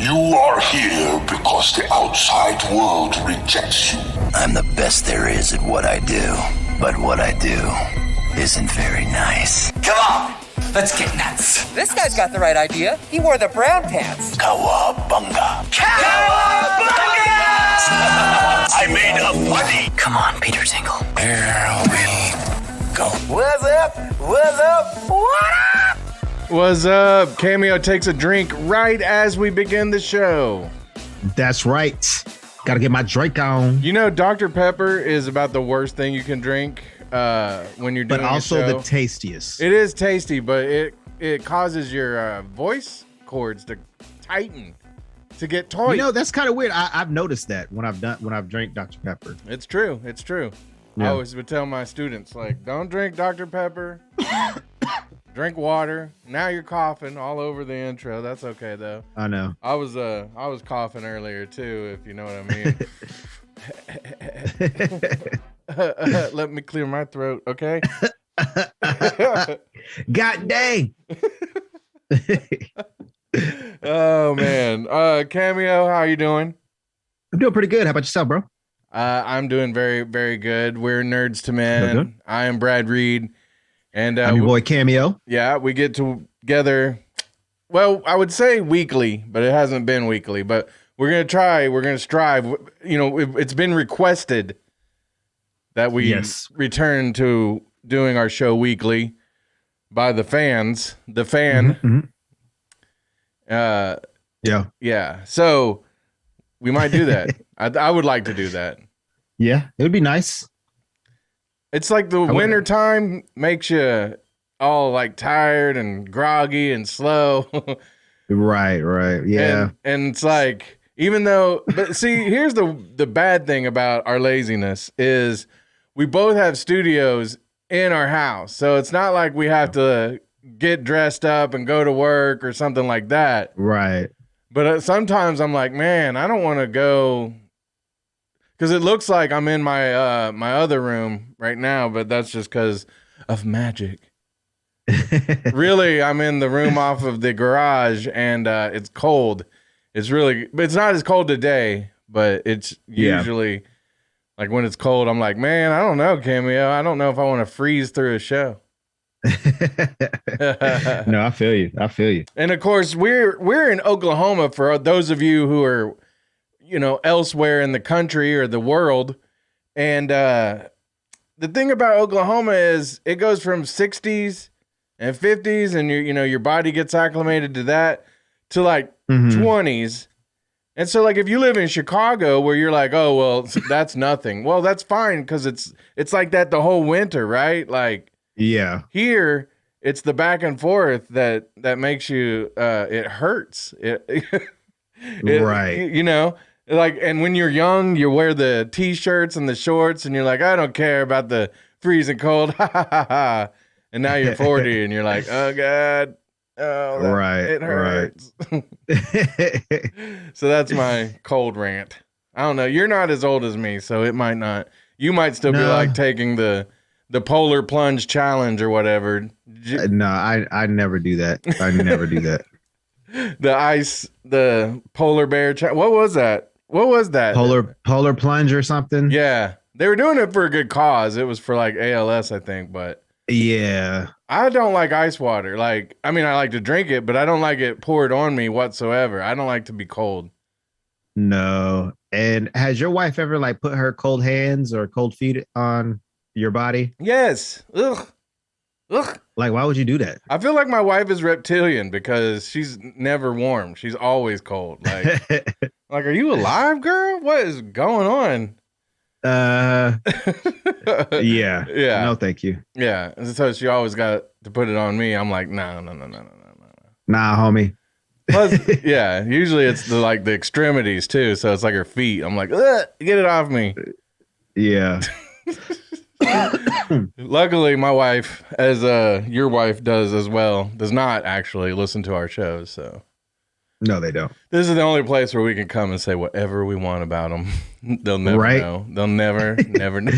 You are here because the outside world rejects you. I'm the best there is at what I do, but what I do isn't very nice. Come on, let's get nuts. This guy's got the right idea. He wore the brown pants. Cowabunga. Cowabunga! I made a buddy. Come on, Peter Tingle. Here we go. What's up? What's up? What up? What's up? Cameo takes a drink right as we begin the show. That's right. Gotta get my drink on. You know, Dr. Pepper is about the worst thing you can drink when you're doing But also a show. the tastiest. It is tasty, but it causes your voice cords to tighten, to get taut. You know, that's kind of weird. I've noticed that when I've drank Dr. Pepper. It's true. It's true. Yeah. I always would tell my students, like, don't drink Dr. Pepper. Drink water. Now you're coughing all over the intro. That's okay though. I know. I was coughing earlier too, if you know what I mean. Let me clear my throat, okay? God dang. Oh man. Cameo, how are you doing? I'm doing pretty good. How about yourself, bro? I'm doing very, very good. We're Nerdz II Men. Okay. I am Brad Reed. And I'm your boy Cameo. Yeah, we get together. Well, I would say weekly, but it hasn't been weekly. But we're gonna try. We're gonna strive. You know, it's been requested that we return to doing our show weekly by the fans. The fan. Yeah. Yeah. So we might do that. I would like to do that. Yeah, it would be nice. It's like the winter time makes you all like tired and groggy and slow. Right. Yeah. And it's like, even though, but see, here's the bad thing about our laziness is we both have studios in our house. So it's not like we have to get dressed up and go to work or something like that. Right. But sometimes I'm like, man, I don't want to go. Because it looks like I'm in my my other room right now, but that's just because of magic. Really, I'm in the room off of the garage, and it's cold. It's not as cold today, but it's usually like when it's cold, I'm like, man, I don't know, Cameo. I don't know if I want to freeze through a show. No, I feel you. And of course, we're in Oklahoma for those of you who are, you know, elsewhere in the country or the world. And the thing about Oklahoma is it goes from 60s and 50s and your body gets acclimated to that to like 20s. And so like if you live in Chicago where you're like, oh, well, that's nothing. Well, that's fine because it's like that the whole winter, right? Like here it's the back and forth that makes you it hurts. Right. You know, like, and when you're young, you wear the t-shirts and the shorts and you're like, I don't care about the freezing cold. And now you're 40 and you're like, oh God. Oh, it hurts. Right. So that's my cold rant. I don't know. You're not as old as me, so it might not. You might still be like taking the polar plunge challenge or whatever. No, I never do that. I never do that. The polar bear challenge. What was that? Polar plunge or something? Yeah. They were doing it for a good cause. It was for like ALS, I think, but yeah. I don't like ice water. Like, I mean, I like to drink it, but I don't like it poured on me whatsoever. I don't like to be cold. No. And has your wife ever like put her cold hands or cold feet on your body? Yes. Ugh. Like, why would you do that? I feel like my wife is reptilian because she's never warm. She's always cold. Like, like, are you alive, girl? What is going on? Yeah. No, thank you. Yeah. And so she always got to put it on me. I'm like, no. Nah, homie. Plus, yeah. Usually it's the extremities too. So it's like her feet. I'm like, get it off me. Yeah. Luckily, my wife, as your wife does as well, does not actually listen to our shows. So no, they don't. This is the only place where we can come and say whatever we want about them. They'll never know. They'll never know.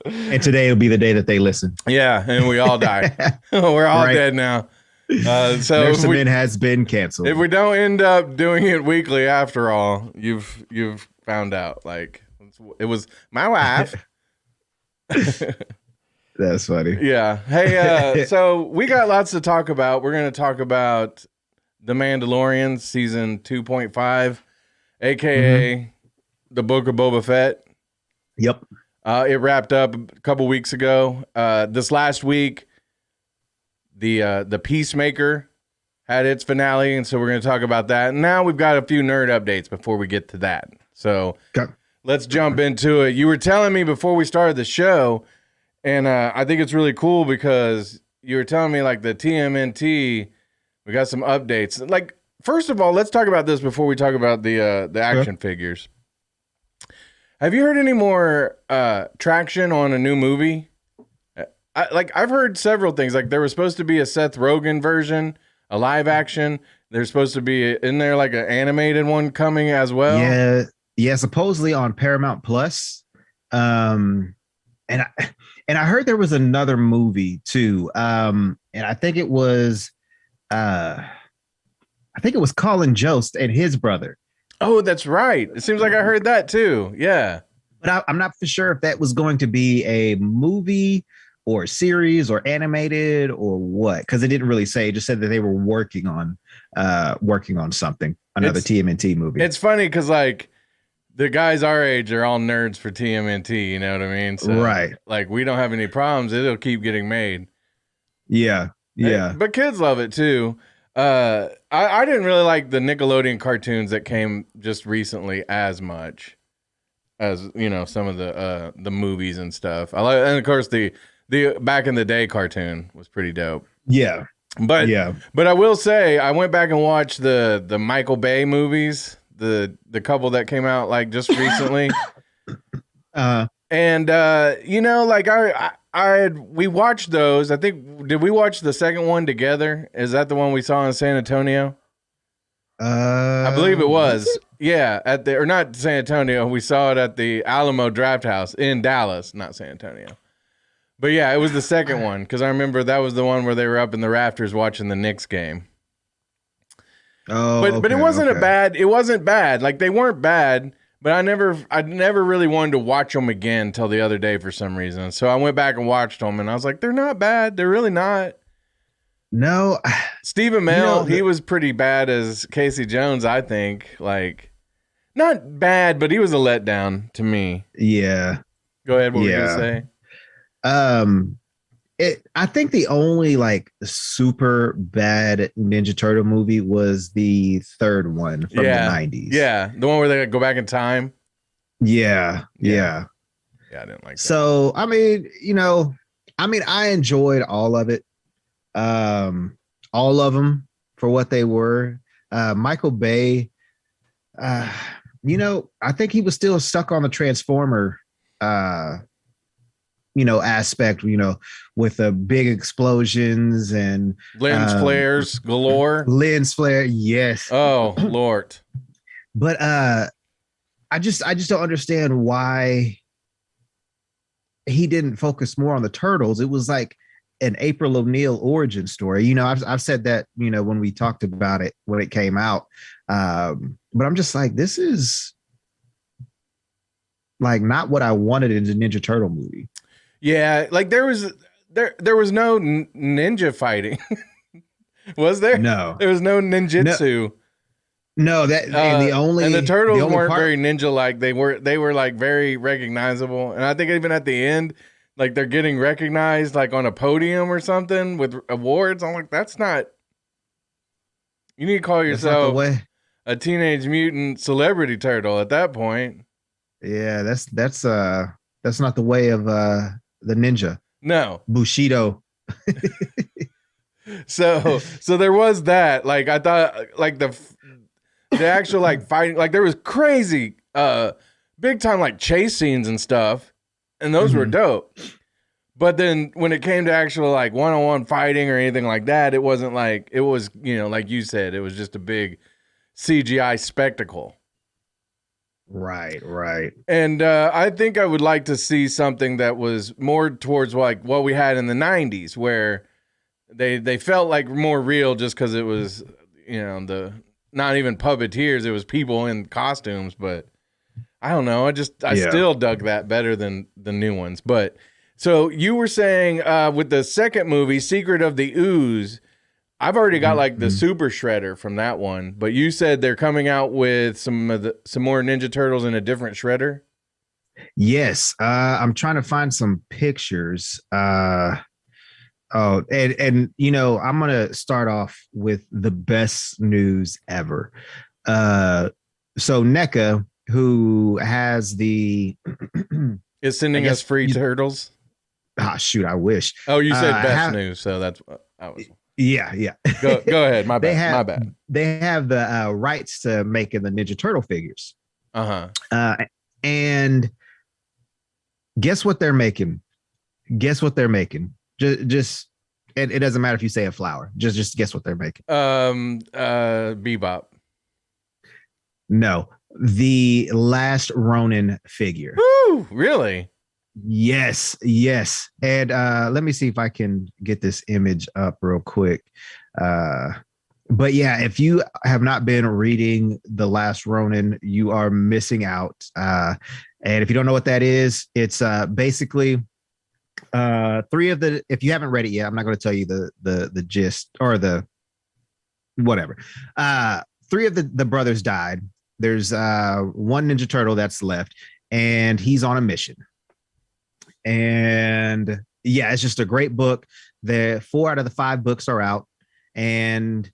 And today will be the day that they listen. Yeah, and we all die. We're all dead now. So Nerdz II Men has been canceled. if we don't end up doing it weekly after all, you've found out. Like, it was my wife. That's funny. Yeah. Hey, so we got lots to talk about. We're going to talk about The Mandalorian season 2.5, aka the Book of Boba Fett. Yep. It wrapped up a couple weeks ago. This last week, the Peacemaker had its finale, and so we're going to talk about that. And now we've got a few nerd updates before we get to that. So let's jump into it. You were telling me before we started the show, and I think it's really cool because you were telling me like the TMNT, we got some updates. Like, first of all, let's talk about this before we talk about the action figures. Have you heard any more traction on a new movie? I've heard several things. Like, there was supposed to be a Seth Rogen version, a live action. There's supposed to be in there like an animated one coming as well. Yeah. Supposedly on Paramount Plus. And I heard there was another movie too. And I think it was Colin Jost and his brother. Oh, that's right. It seems like I heard that too. Yeah. But I'm not for sure if that was going to be a movie or a series or animated or what, because it didn't really say. It just said that they were working on something, another TMNT movie. It's funny because like the guys our age are all nerds for TMNT. You know what I mean? So, right. Like, we don't have any problems. It'll keep getting made. Yeah. But kids love it too. I didn't really like the Nickelodeon cartoons that came just recently as much as, you know, some of the movies and stuff. And of course the back in the day cartoon was pretty dope. Yeah. But I will say I went back and watched the Michael Bay movies, the couple that came out like just recently. And you know, like we watched those. I think, did we watch the second one together? Is that the one we saw in San Antonio? I believe it was. Yeah, or not San Antonio. We saw it at the Alamo Draft House in Dallas, not San Antonio. But yeah, it was the second one because I remember that was the one where they were up in the rafters watching the Knicks game. Oh, but it wasn't It wasn't bad. Like, they weren't bad. But I never really wanted to watch them again until the other day for some reason. So I went back and watched them, and I was like, they're not bad. They're really not. No. Stephen Amell, he was pretty bad as Casey Jones, I think. Like, not bad, but he was a letdown to me. Yeah. Go ahead. What were you going to say? I think the only like super bad Ninja Turtle movie was the third one from the 90s. Yeah, the one where they go back in time. Yeah, I didn't like that. So, I mean, I enjoyed all of it. All of them for what they were. Michael Bay, I think he was still stuck on the Transformer aspect, with the big explosions and lens flares galore. Lens flare, yes. Oh Lord. But I just don't understand why he didn't focus more on the turtles. It was like an April O'Neil origin story. I've said that, when we talked about it when it came out. But I'm just like, this is like not what I wanted in the Ninja Turtle movie. Yeah, like there was no ninja fighting. Was there? No. There was no ninjutsu. No, that and the turtles weren't very ninja like. They were like very recognizable. And I think even at the end, like they're getting recognized like on a podium or something with awards. I'm like, that's not, you need to call yourself a Teenage Mutant Celebrity Turtle at that point. Yeah, that's not the way of the ninja. No. Bushido. So there was that. Like, I thought like the actual like fighting, like there was crazy big time like chase scenes and stuff, and those were dope. But then when it came to actual like one-on-one fighting or anything like that, it wasn't like, it was, like you said, it was just a big CGI spectacle. Right. And I think I would like to see something that was more towards like what we had in the 90s, where they felt like more real just because it was, the not even puppeteers, it was people in costumes. But I don't know. I still dug that better than the new ones. But so you were saying with the second movie, Secret of the Ooze, I've already got like the Super Shredder from that one. But you said they're coming out with some more Ninja Turtles in a different shredder. Yes, I'm trying to find some pictures. I'm gonna start off with the best news ever. So NECA, who has the is sending us free turtles. Shoot, I wish. Oh, you said best news, so that's what I was. Yeah. Go ahead. My bad. My bad. They have the rights to making the Ninja Turtle figures. And guess what they're making? Just it doesn't matter if you say a flower. Just guess what they're making. Bebop. No, the last Ronin figure. Woo! Really? Yes. And let me see if I can get this image up real quick. But yeah, if you have not been reading The Last Ronin, you are missing out. And if you don't know what that is, it's basically three of the, if you haven't read it yet, I'm not going to tell you the gist or the whatever. Three of the brothers died. There's one Ninja Turtle that's left, and he's on a mission. And yeah, it's just a great book. The 4 out of the 5 books are out, and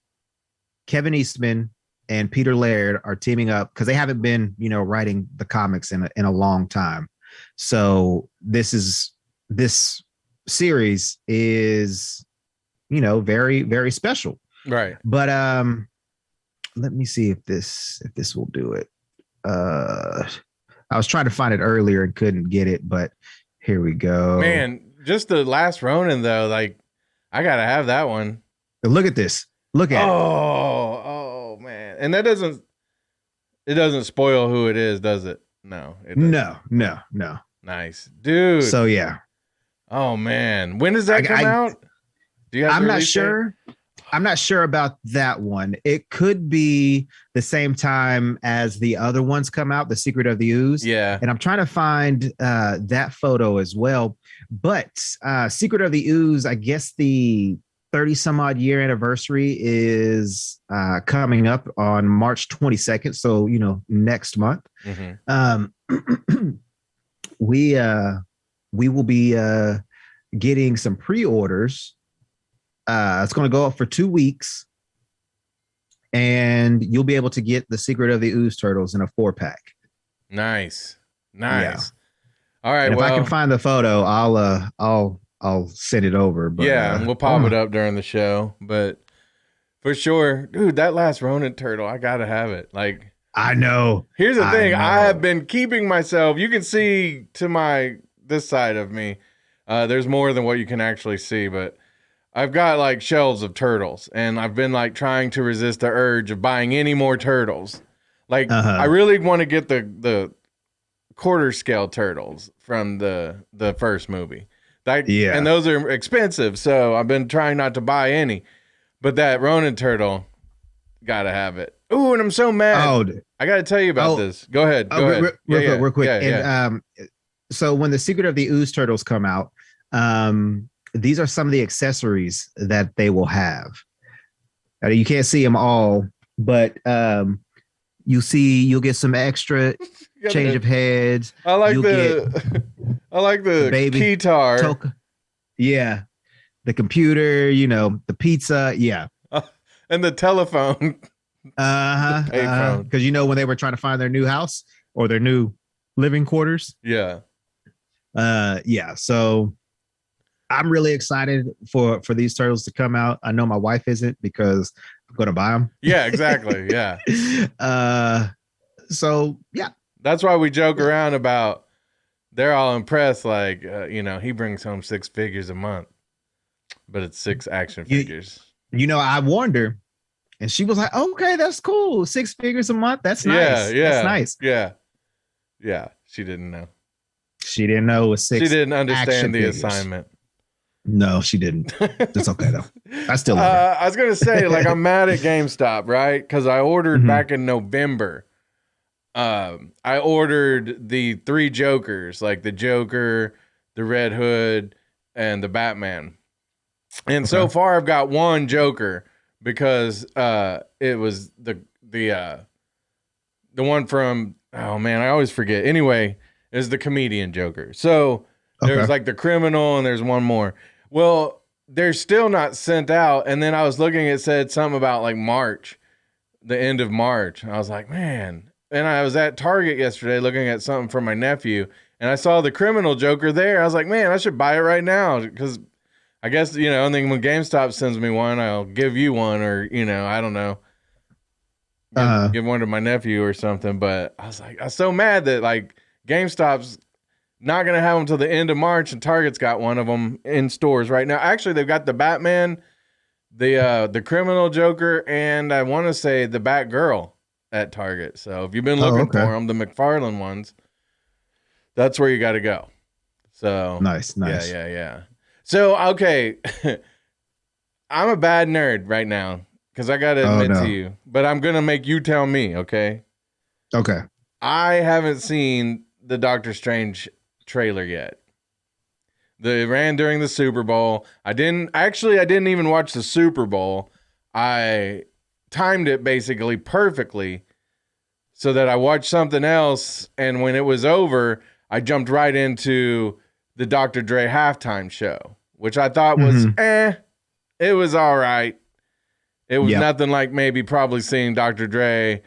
Kevin Eastman and Peter Laird are teaming up because they haven't been, writing the comics in a long time. So this series is, very, very special. Right. But let me see if this will do it. I was trying to find it earlier and couldn't get it, but here we go. Man, just The Last Ronin though, like I gotta have that one. Look at this. Look at it. Oh man. And it doesn't spoil who it is, does it? No. No. Nice. Dude. So yeah. Oh man. When does that come out? Do you have I'm not sure. Date? I'm not sure about that one. It could be the same time as the other ones come out, The Secret of the Ooze. Yeah. And I'm trying to find that photo as well. But Secret of the Ooze, I guess the 30 some odd year anniversary is coming up on March 22nd. So, next month. Mm-hmm. We will be getting some pre-orders. It's going to go up for 2 weeks, and you'll be able to get The Secret of the Ooze Turtles in a 4-pack. Nice. Yeah. All right. And if I can find the photo, I'll send it over. But, yeah, we'll pop it up during the show. But for sure, dude, that last Ronin turtle, I gotta have it. Like, I know. Here's the thing: I have been keeping myself. You can see to this side of me. There's more than what you can actually see, but I've got like shelves of turtles, and I've been like trying to resist the urge of buying any more turtles. Like, I really want to get the quarter scale turtles from the first movie. And those are expensive, so I've been trying not to buy any. But that Ronin turtle, gotta have it. Ooh, and I'm so mad. Oh, I gotta tell you about this. Go ahead. Go ahead. Real quick. So when The Secret of the Ooze Turtles come out, these are some of the accessories that they will have. You can't see them all, but you'll get some extra change of heads. I like the baby guitar. Yeah. The computer, the pizza. Yeah. And the telephone. Because when they were trying to find their new house or their new living quarters. Yeah. So I'm really excited for these turtles to come out. I know my wife isn't because I'm going to buy them. Yeah, exactly. Yeah. So yeah. That's why we joke around about they're all impressed. Like, he brings home 6 figures a month, but it's 6 action figures. I warned her and she was like, okay, that's cool. 6 figures a month. That's nice. Yeah. That's nice. Yeah. Yeah. She didn't know. She didn't know it was 6. She didn't understand the figures. assignment. No, she didn't. It's okay though. I still love her. I was gonna say, like, I'm mad at GameStop, right? Because I ordered Mhm. back in November. I ordered the 3 Jokers, like the Joker, the Red Hood, and the Batman. And so far, I've got 1 Joker because it was the one from, oh man, I always forget. Anyway, it was the comedian Joker. So there's like the criminal, and there's 1 more. Well, they're still not sent out. And then I was looking, it said something about like March, the end of March. I was like, man. And I was at Target yesterday looking at something for my nephew, and I saw the criminal Joker there. I was like, man, I should buy it right now, because I guess, you know, I think when GameStop sends me one, I'll give you one, or, you know, I don't know. Give one to my nephew or something. But I was like, I was so mad that like GameStop's not going to have them till the end of March, and Target's got one of them in stores right now. Actually, they've got the Batman, the criminal Joker, and I want to say the Batgirl at Target. So if you've been looking for them, the McFarlane ones, that's where you got to go. So nice. Yeah. So, okay. I'm a bad nerd right now, because I got to admit to you, but I'm going to make you tell me, okay? Okay. I haven't seen the Doctor Strange trailer yet. It ran during the Super Bowl. I didn't even watch the Super Bowl. I timed it basically perfectly so that I watched something else, and when it was over, I jumped right into the Dr. Dre halftime show, which I thought was it was all right. It was nothing like maybe probably seeing Dr. Dre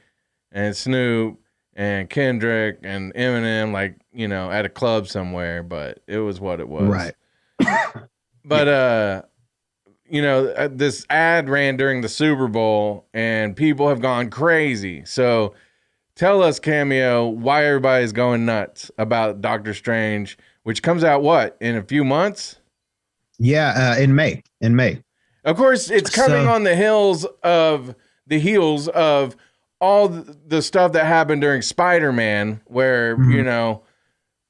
and Snoop and Kendrick and Eminem, like, you know, at a club somewhere, but it was what it was. Right. But, you know, this ad ran during the Super Bowl, and people have gone crazy. So tell us, Cameo, why everybody's going nuts about Doctor Strange, which comes out, what, in a few months? Yeah, in May. Of course, it's coming on the heels of all the stuff that happened during Spider-Man, where, you know,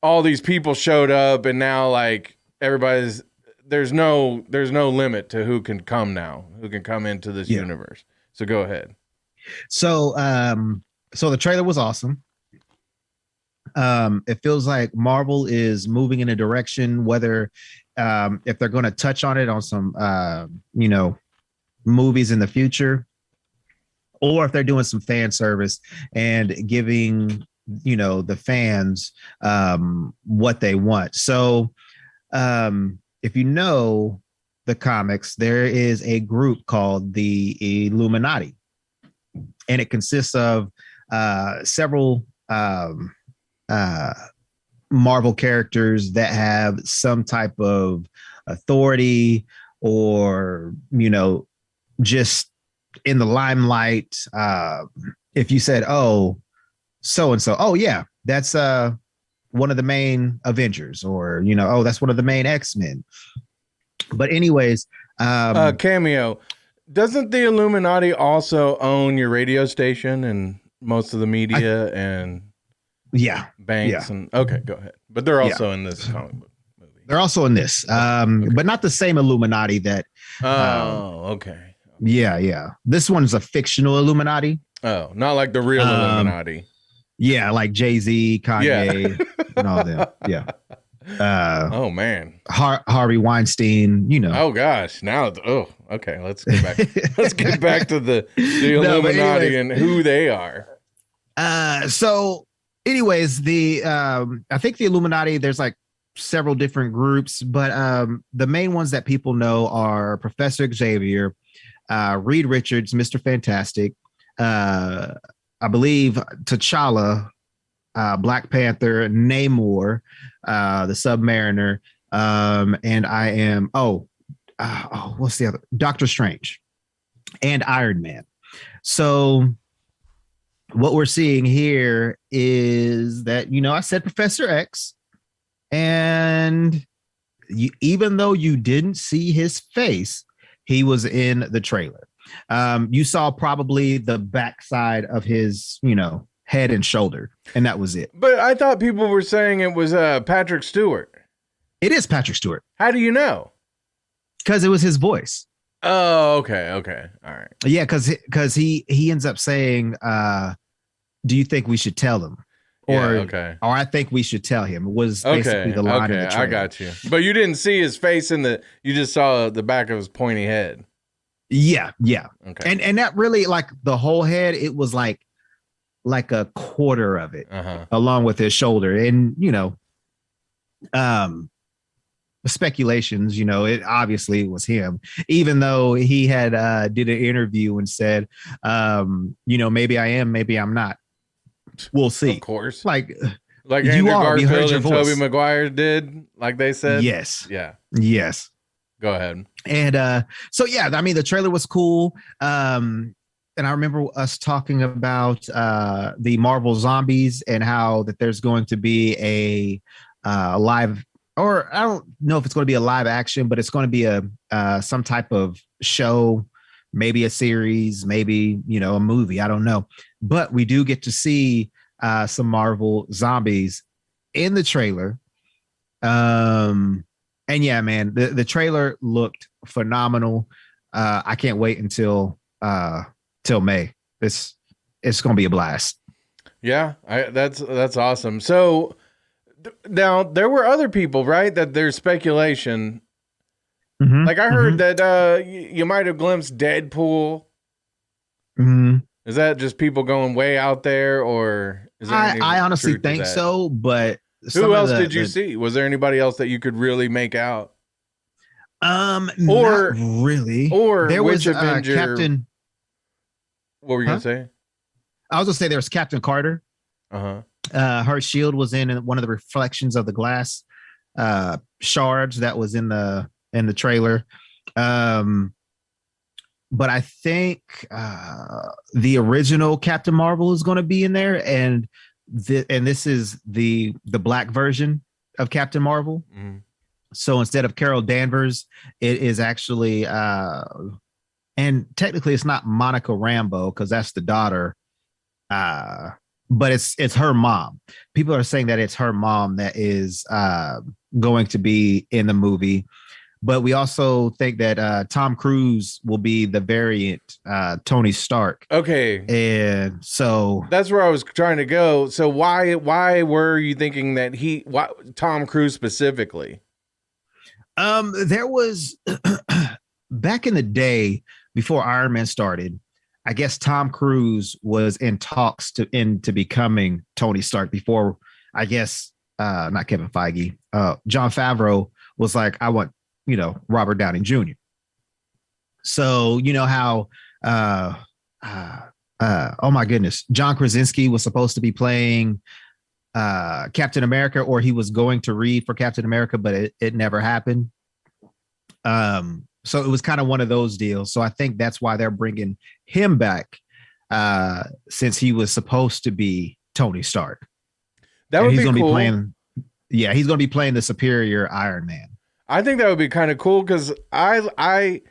all these people showed up, and now, like, there's no limit to who can come into this universe. So go ahead. So the trailer was awesome. It feels like Marvel is moving in a direction, whether if they're going to touch on it on some you know, movies in the future, or if they're doing some fan service and giving, you know, the fans what they want. So if you know the comics, there is a group called the Illuminati, and it consists of several Marvel characters that have some type of authority, or, you know, just in the limelight. If you said, oh, so and so, oh yeah, that's one of the main Avengers, or, you know, oh, that's one of the main X-Men. But anyways, Cameo, doesn't the Illuminati also own your radio station and most of the media and banks? And okay, go ahead. But they're also in this comic book movie. They're also in this, but not the same Illuminati that. Okay. Yeah. This one's a fictional Illuminati. Oh, not like the real Illuminati. Yeah, like Jay-Z, Kanye, and all them. Yeah. Oh man, Harvey Weinstein. You know. Oh gosh. Now. Okay. Let's get back. Let's get back to the Illuminati and who they are. So, anyways, I think the Illuminati, there's like several different groups, but the main ones that people know are Professor Xavier, Reed Richards, Mr. Fantastic, I believe T'Challa, Black Panther, Namor, the Submariner, and I am what's the other? Doctor Strange and Iron Man. So what we're seeing here is that, you know, I said Professor X, and even though you didn't see his face, he was in the trailer. You saw probably the backside of his, you know, head and shoulder, and that was it. But I thought people were saying it was Patrick Stewart. It is Patrick Stewart. How do you know? because it was his voice. Oh, okay, all right. Yeah, because he ends up saying, "Do you think we should tell him?" Or okay. Or I think we should tell him. It was basically the line in the trailer. I got you. But you didn't see his face you just saw the back of his pointy head. Yeah. Okay. And that really, like, the whole head, it was like a quarter of it, along with his shoulder. And speculations, it obviously was him, even though he had did an interview and said, maybe I am, maybe I'm not. We'll see. Of course. Like Andrew Garfield and Tobey Maguire did, like they said. Yes. Yeah. Yes. Go ahead. And so yeah, I mean, the trailer was cool. And I remember us talking about the Marvel Zombies and how that there's going to be a live, or I don't know if it's going to be a live action, but it's going to be a some type of show, maybe a series, maybe a movie. I don't know, but we do get to see some Marvel Zombies in the trailer. And yeah, man, the trailer looked phenomenal. I can't wait until May. It's going to be a blast. Yeah, that's awesome. So now there were other people, right? That there's speculation. Mm-hmm, like I heard that you might have glimpsed Deadpool. Mm-hmm. Is that just people going way out there, or is there I honestly think so, but who else did you see? Was there anybody else that you could really make out? Not really. Or there which was Avenger? Captain. What were you gonna say? I was gonna say there was Captain Carter. Her shield was in one of the reflections of the glass shards that was in the trailer. But I think the original Captain Marvel is going to be in there, and this is the black version of Captain Marvel. Mm-hmm. So instead of Carol Danvers, it is actually, and technically it's not Monica Rambeau because that's the daughter, but it's her mom. People are saying that it's her mom that is going to be in the movie. But we also think that Tom Cruise will be the variant Tony Stark. Okay. And so that's where I was trying to go. So why were you thinking that Tom Cruise specifically? There was back in the day before Iron Man started, I guess Tom Cruise was in talks into becoming Tony Stark before, I guess, not Kevin Feige, Jon Favreau was like, I want, Robert Downey Jr. So, how, oh my goodness, John Krasinski was supposed to be playing Captain America, or he was going to read for Captain America, but it never happened. So it was kind of one of those deals. So I think that's why they're bringing him back, since he was supposed to be Tony Stark. That would be cool. He's going to be playing the superior Iron Man. I think that would be kind of cool because I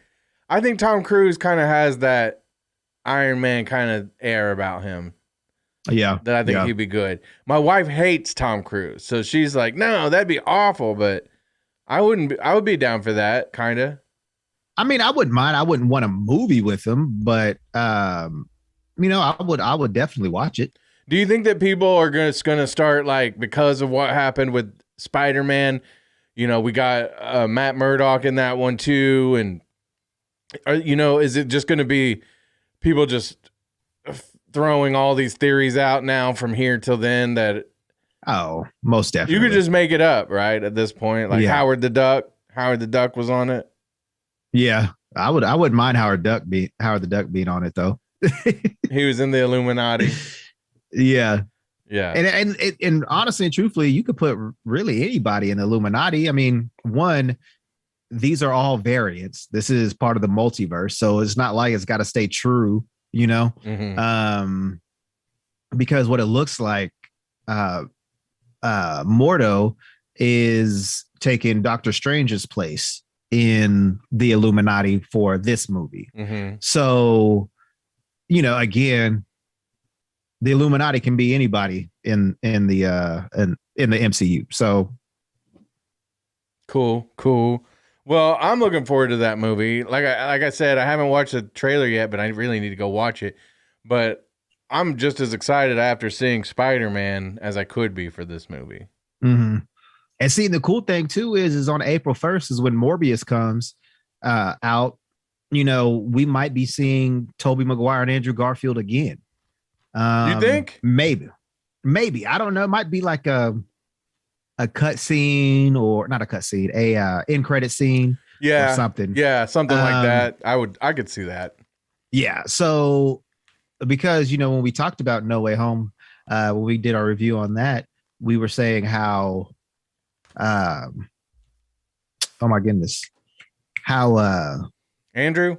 think Tom Cruise kind of has that Iron Man kind of air about him. Yeah. That I think he'd be good. My wife hates Tom Cruise, so she's like, no, that'd be awful, but I would be down for that, kind of. I mean, I wouldn't mind. I wouldn't want a movie with him, but I would definitely watch it. Do you think that people are going to start, like, because of what happened with Spider-Man? We got Matt Murdock in that one too, and is it just going to be people just throwing all these theories out now from here till then that? Oh, most definitely. You could just make it up, right? At this point, like Howard the Duck was on it. Yeah, I wouldn't mind Howard the Duck being on it though. He was in the Illuminati. Yeah. Yeah. And honestly and truthfully, you could put really anybody in the Illuminati. I mean, these are all variants. This is part of the multiverse. So it's not like it's got to stay true, Mm-hmm. Because what it looks like, Mordo is taking Doctor Strange's place in the Illuminati for this movie. Mm-hmm. So, again, the Illuminati can be anybody in the MCU. So cool. Well, I'm looking forward to that movie. Like I said, I haven't watched the trailer yet, but I really need to go watch it. But I'm just as excited after seeing Spider-Man as I could be for this movie. Mm-hmm. And see, the cool thing too is on April 1st is when Morbius comes out. You know, we might be seeing Tobey Maguire and Andrew Garfield again. You think? Maybe. I don't know. It might be like a cut scene, or not a cut scene, a end credit scene. Yeah, or something. Yeah, something like that. I could see that. Yeah. So because when we talked about No Way Home, when we did our review on that, we were saying how, oh my goodness, how Andrew.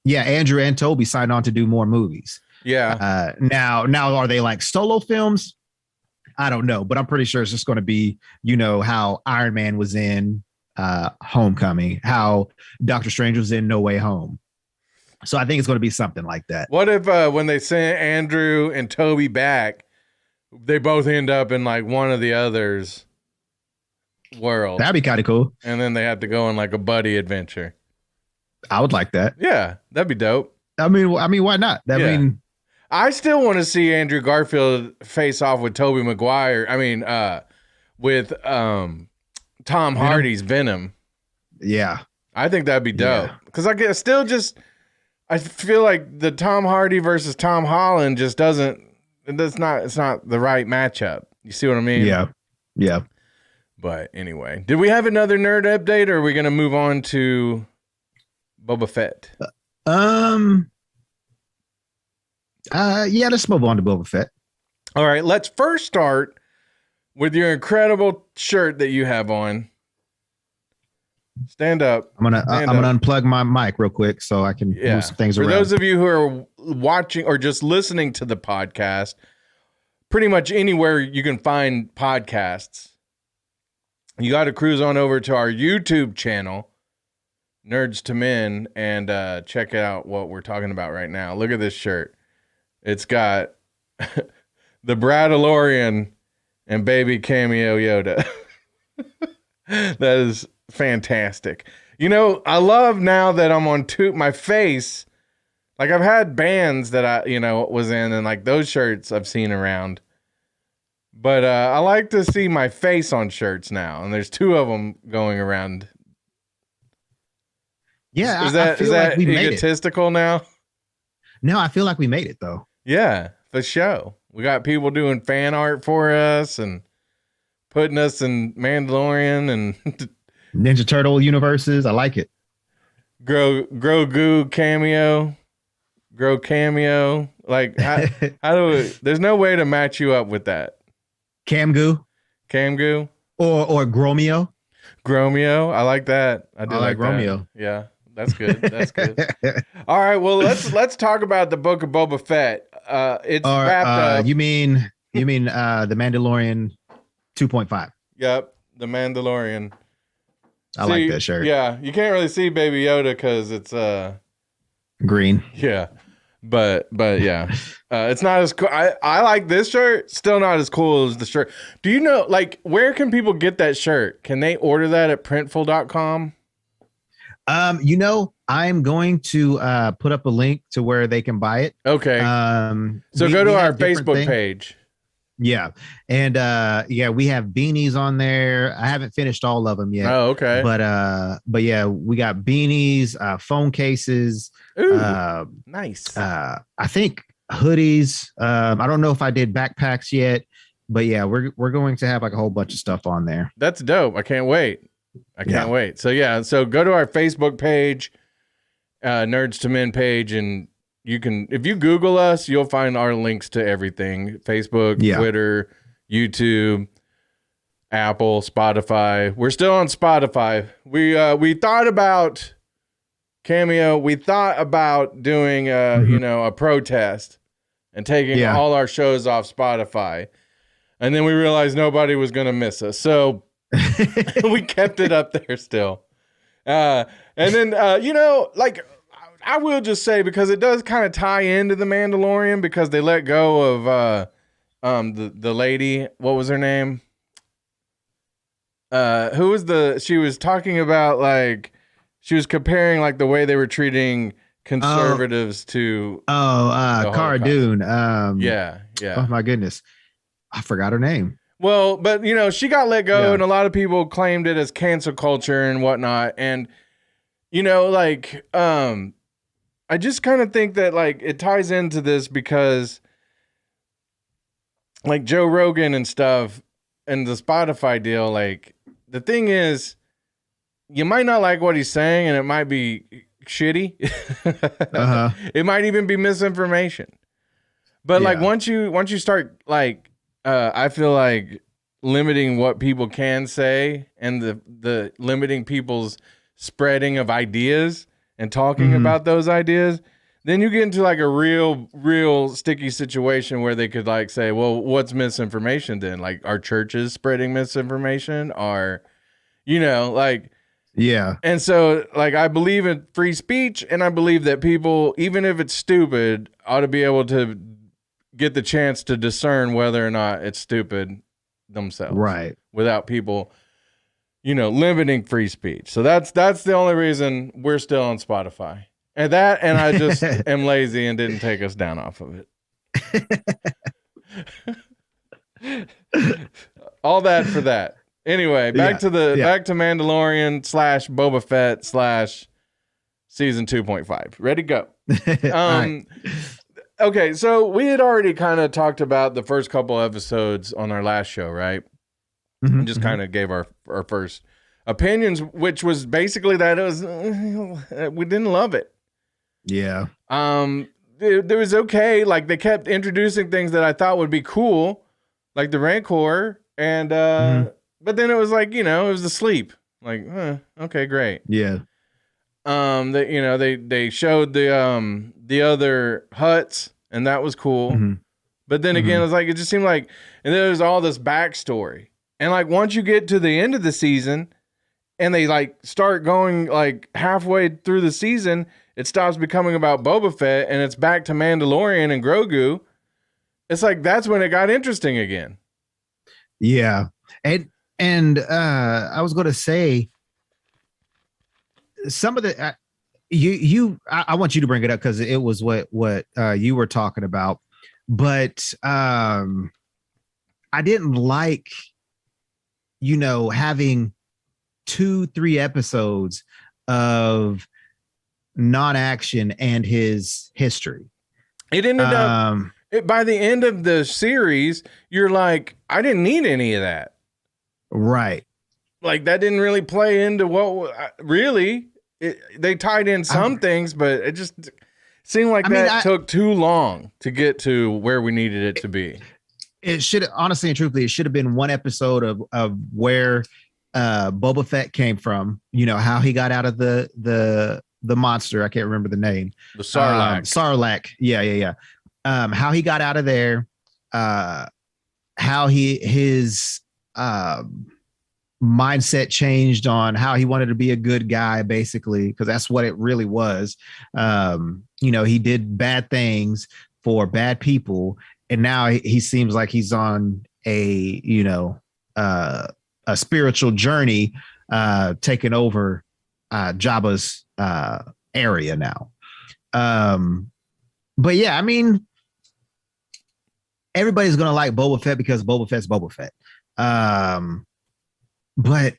Yeah, Andrew and Toby signed on to do more movies. Yeah. Now are they like solo films? I don't know, but I'm pretty sure it's just going to be, how Iron Man was in Homecoming, how Doctor Strange was in No Way Home. So I think it's going to be something like that. What if when they send Andrew and Toby back, they both end up in like one of the others' world? That'd be kind of cool. And then they have to go on like a buddy adventure. I would like that. Yeah, that'd be dope. I mean, why not? I still want to see Andrew Garfield face off with Tobey Maguire. With Tom Hardy's Venom. Yeah, I think that'd be dope. Because I feel like the Tom Hardy versus Tom Holland just doesn't. It's not the right matchup. You see what I mean? Yeah. But anyway, did we have another nerd update, or are we gonna move on to Boba Fett? Let's move on to Boba Fett. All right, let's first start with your incredible shirt that you have on. Stand up. I'm gonna unplug my mic real quick so I can move some things around. For those of you who are watching or just listening to the podcast, pretty much anywhere you can find podcasts, you got to cruise on over to our YouTube channel, Nerdz II Men, and check out what we're talking about right now. Look at this shirt. It's got the Bradalorian and baby Cameo Yoda. That is fantastic. I love now that I'm on my face. Like I've had bands that I, was in, and like those shirts I've seen around. But I like to see my face on shirts now, and there's 2 of them going around. Yeah, is that like egotistical now? No, I feel like we made it though. Yeah, for sure. We got people doing fan art for us and putting us in Mandalorian and Ninja Turtle universes. I like it. Grogu cameo. Grow cameo. Like how there's no way to match you up with that. Camgoo. Or Gromio. I like that. I like Gromio. That. Yeah. That's good. All right. Well, let's talk about the Book of Boba Fett. It's wrapped up. You mean the Mandalorian 2.5? Yep, the Mandalorian. I like that shirt. Yeah, you can't really see Baby Yoda because it's green. Yeah, but yeah, it's not as cool. I like this shirt. Still not as cool as the shirt. Do you know where can people get that shirt? Can they order that at printful.com? I'm going to put up a link to where they can buy it. Okay. So go to our Facebook page. Yeah. And we have beanies on there. I haven't finished all of them yet. Oh, okay. But yeah, we got beanies, phone cases. Ooh, nice. I think hoodies. I don't know if I did backpacks yet, but yeah, we're going to have like a whole bunch of stuff on there. That's dope. I can't wait. So go to our Facebook page, Nerdz II Men page, and you can, if you Google us, you'll find our links to everything: Facebook, Twitter, YouTube, Apple, Spotify. We're still on Spotify. We thought about Cameo. We thought about doing a protest and taking all our shows off Spotify, and then we realized nobody was going to miss us. So we kept it up there still. And then, I will just say, because it does kind of tie into the Mandalorian, because they let go of the lady. What was her name? who was she was talking about, like, she was comparing like the way they were treating conservatives to the Cara Holocaust. Dune. Yeah. Oh my goodness, I forgot her name. Well, but she got let go, Yeah. and a lot of people claimed it as cancel culture and whatnot. And like, I just kind of think that like it ties into this because like Joe Rogan and stuff and the Spotify deal, like the thing is, you might not like what he's saying, and it might be shitty. It might even be misinformation. But like once you start like, I feel like limiting what people can say and the limiting people's spreading of ideas and talking about those ideas, then you get into like a real sticky situation where they could like say, well, what's misinformation then? Like, are churches spreading misinformation? Are, like, Yeah. and so like, I believe in free speech, and I believe that people, even if it's stupid, ought to be able to get the chance to discern whether or not it's stupid themselves. Right. Without people, limiting free speech. So that's the only reason we're still on Spotify. And I just am lazy and didn't take us down off of it. All that for that. Anyway, back to Mandalorian / Boba Fett / season 2.5. Ready, go. Right. Okay, so we had already kind of talked about the first couple episodes on our last show, right? And just kind of gave our first opinions, which was basically that it was we didn't love it. Yeah. It was okay. Like, they kept introducing things that I thought would be cool, like the Rancor, and but then it was like, it was asleep. Like, okay, great. Yeah. They showed the other huts, and that was cool. But then again, it was like, it just seemed like, and there was all this backstory. And like, once you get to the end of the season and they like start going like halfway through the season, it stops becoming about Boba Fett and it's back to Mandalorian and Grogu. It's like, that's when it got interesting again. Yeah. And I was going to say some of the, I want you to bring it up because it was what you were talking about, but I didn't like, having 2-3 episodes of non-action and his history. It ended up by the end of the series, you're like, I didn't need any of that. Right. Like, that didn't really play into what really they tied in some things, but it just seemed like took too long to get to where we needed it to be. It should, honestly and truthfully, it should have been one episode of where Boba Fett came from, how he got out of the monster. I can't remember the name. The Sarlacc. Sarlacc. Yeah. How he got out of there, how his mindset changed on how he wanted to be a good guy, basically, because that's what it really was. He did bad things for bad people, and now he seems like he's on a spiritual journey, taking over Jabba's area now. But yeah, I mean, everybody's gonna like Boba Fett because Boba Fett's Boba Fett. But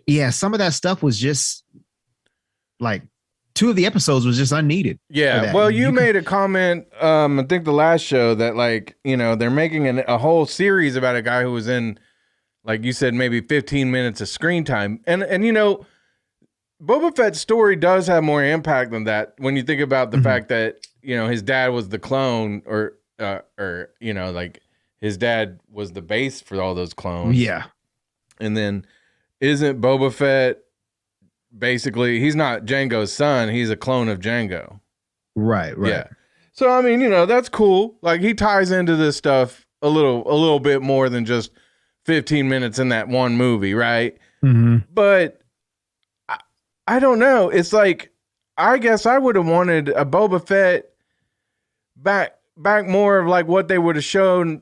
yeah, some of that stuff was just like 2 of the episodes was just unneeded. Yeah. Well, you made a comment, I think the last show, that like, they're making a whole series about a guy who was in, like you said, maybe 15 minutes of screen time. And Boba Fett's story does have more impact than that when you think about the fact that, his dad was the clone or like his dad was the base for all those clones. Yeah. And then isn't Boba Fett basically, he's not Jango's son, he's a clone of Jango. Right. Yeah. So I mean, that's cool. Like, he ties into this stuff a little bit more than just 15 minutes in that one movie, right? But I don't know. It's like, I guess I would have wanted a Boba Fett back more of like what they would have shown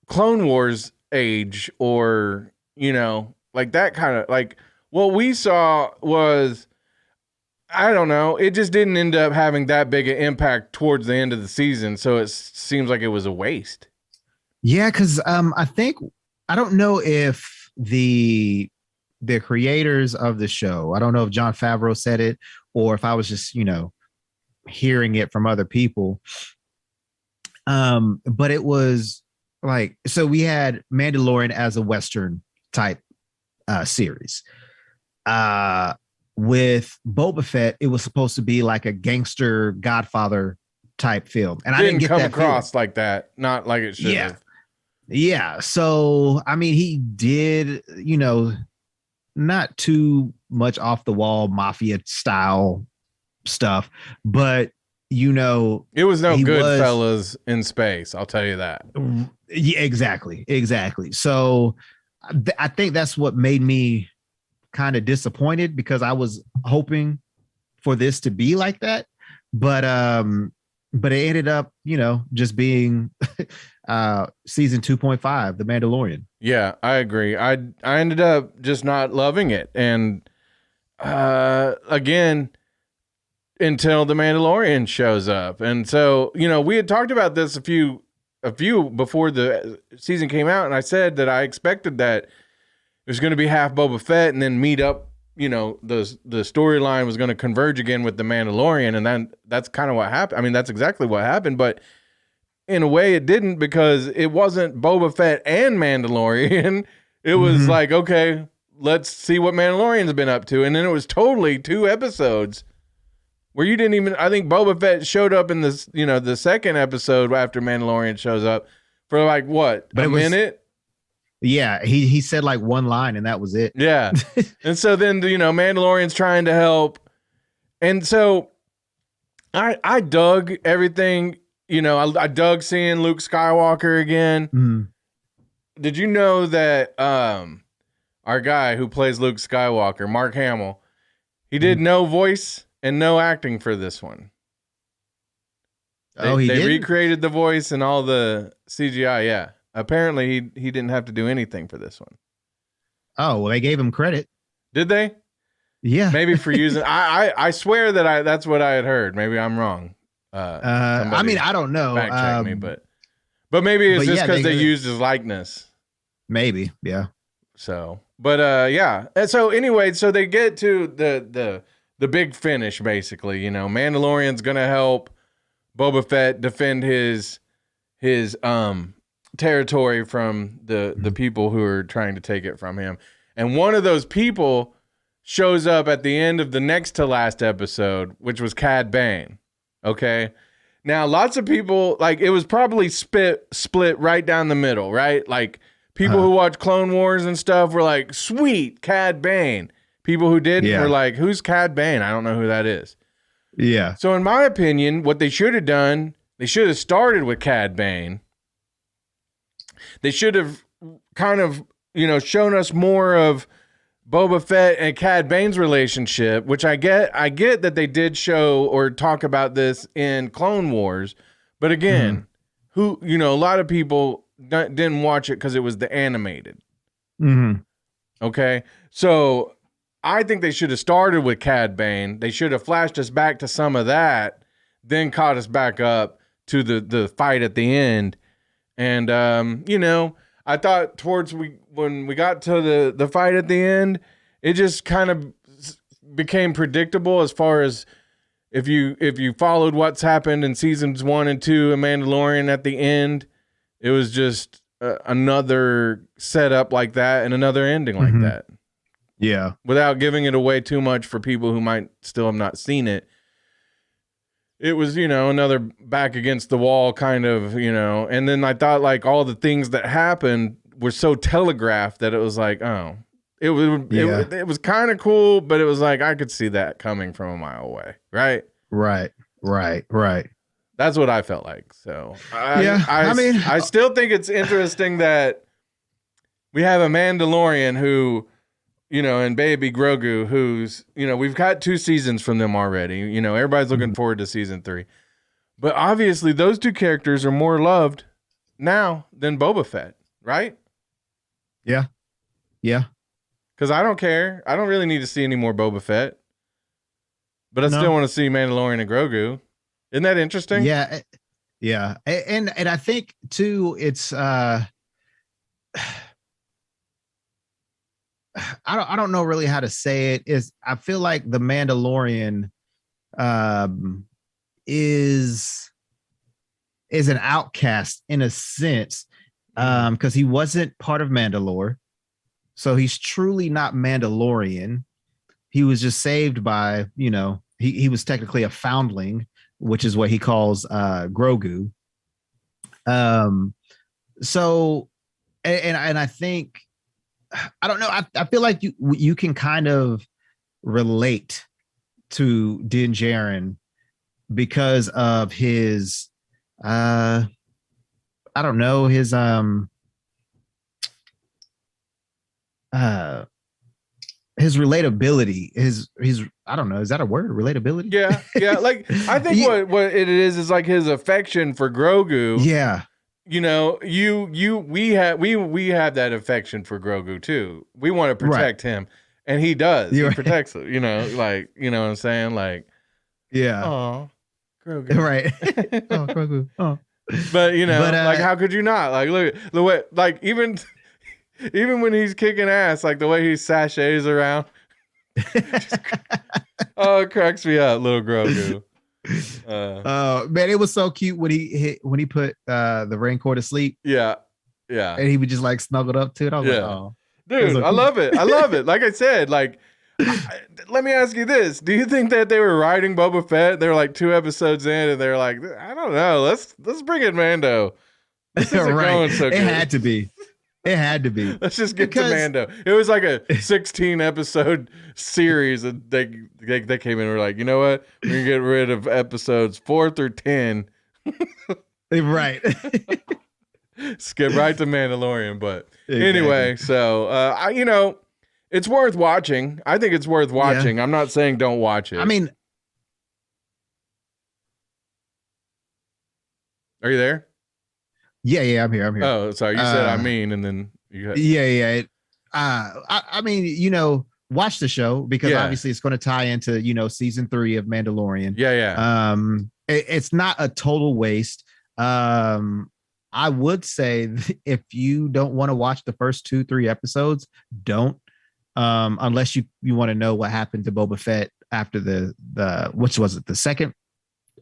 Clone Wars age, or you know, like that kind of like what we saw was, I don't know. It just didn't end up having that big an impact towards the end of the season. So it seems like it was a waste. Yeah, because I don't know if the creators of the show, I don't know if Jon Favreau said it or if I was just, you know, hearing it from other people. But it was like, so we had Mandalorian as a Western type series. With Boba Fett, it was supposed to be like a gangster Godfather type film, and I didn't get come that across like that, not like it should have. Yeah. So I mean, he did, you know, not too much off the wall mafia style stuff, but you know, it was no Goodfellas in space. I'll tell you that. Yeah, exactly. So I think that's what made me kind of disappointed, because I was hoping for this to be like that, but it ended up, you know, just being season 2.5, The Mandalorian. Yeah, I agree. I ended up just not loving it, and again, until The Mandalorian shows up, and so, you know, we had talked about this a few before the season came out, and I said that I expected that there's going to be half Boba Fett and then meet up, you know, the storyline was going to converge again with the Mandalorian. And then that's kind of what happened. I mean, that's exactly what happened, but in a way it didn't, because it wasn't Boba Fett and Mandalorian. It was like, okay, let's see what Mandalorian's been up to. And then it was totally 2 episodes where you didn't even, I think Boba Fett showed up in this, you know, the second episode after Mandalorian shows up for like what, a minute? Yeah, he said like one line and that was it. Yeah. And so then, you know, Mandalorian's trying to help. And so I dug everything, you know, I dug seeing Luke Skywalker again. Did you know that our guy who plays Luke Skywalker, Mark Hamill, he did no voice and no acting for this one. They recreated the voice and all the CGI, yeah. Apparently, he didn't have to do anything for this one. Oh, well, they gave him credit. Did they? Yeah. Maybe for using. I swear that that's what I had heard. Maybe I'm wrong. I mean, I don't know. Fact check me, but maybe it's just because they used his likeness. Maybe, yeah. So, but yeah. And so anyway, so they get to the big finish, basically. You know, Mandalorian's gonna help Boba Fett defend his territory from the people who are trying to take it from him. And one of those people shows up at the end of the next to last episode, which was Cad Bane. Okay. Now, lots of people, like, it was probably split right down the middle, right? Like, people who watch Clone Wars and stuff were like, sweet, Cad Bane. People who didn't were like, who's Cad Bane? I don't know who that is. Yeah. So in my opinion, what they should have done, they should have started with Cad Bane. They should have kind of, you know, shown us more of Boba Fett and Cad Bane's relationship, which I get that they did show or talk about this in Clone Wars. But again, who, you know, a lot of people didn't watch it because it was the animated. Okay. So I think they should have started with Cad Bane. They should have flashed us back to some of that, then caught us back up to the fight at the end. And, you know, I thought when we got to the fight at the end, it just kind of became predictable as far as if you followed what's happened in seasons 1 and 2 of Mandalorian at the end, it was just another setup like that and another ending like that. Yeah. Without giving it away too much for people who might still have not seen it. It was, you know, another back against the wall kind of, you know, and then I thought like all the things that happened were so telegraphed that it was like, oh, it was kind of cool, but it was like, I could see that coming from a mile away. Right. That's what I felt like. So I still think it's interesting that we have a Mandalorian who, you know, and Baby Grogu, who's, you know, we've got 2 seasons from them already. You know, everybody's looking forward to season 3. But obviously, those 2 characters are more loved now than Boba Fett, right? Yeah. Yeah. Because I don't care. I don't really need to see any more Boba Fett. But I still want to see Mandalorian and Grogu. Isn't that interesting? Yeah. Yeah. And I think too, it's I don't know really how to say it. Is I feel like the Mandalorian is an outcast in a sense, because he wasn't part of Mandalore. So he's truly not Mandalorian. He was just saved by, he was technically a foundling, which is what he calls Grogu. So, and I think, I don't know, I feel like you can kind of relate to Din Djarin because of his, I don't know, his relatability, his I don't know, is that a word, relatability? Yeah, like I think what it is like his affection for Grogu. Yeah, we have that affection for Grogu too. We want to protect him, and he does. He protects it. Like what I'm saying, like yeah. Oh, Grogu, right? Oh, Grogu. Oh, but like how could you not? Like look the way, like even when he's kicking ass, like the way he sachets around. It cracks me up, little Grogu. Man, it was so cute when he put the Rancor to sleep. Yeah, and he would just like snuggled up to it. I was like, oh, dude, I love it. I love it. Like I said, like let me ask you this: do you think that they were writing Boba Fett? They were like 2 episodes in, and they're like, I don't know, let's bring in Mando. This isn't going so good. It had to be. It had to be. Let's just get to Mando. It was like a 16 episode series, and they came in and were like, you know what? We're gonna get rid of episodes 4 through 10. Right. Skip right to Mandalorian. But anyway, so it's worth watching. I think it's worth watching. I'm not saying don't watch it. I mean, are you there? Yeah, I'm here. Oh, sorry. You said I mean, and then you had... Yeah. I mean, watch the show because obviously it's going to tie into, season 3 of Mandalorian. Yeah. It's not a total waste. I would say if you don't want to watch the first 2-3 episodes, don't, unless you want to know what happened to Boba Fett after the which was it, the second,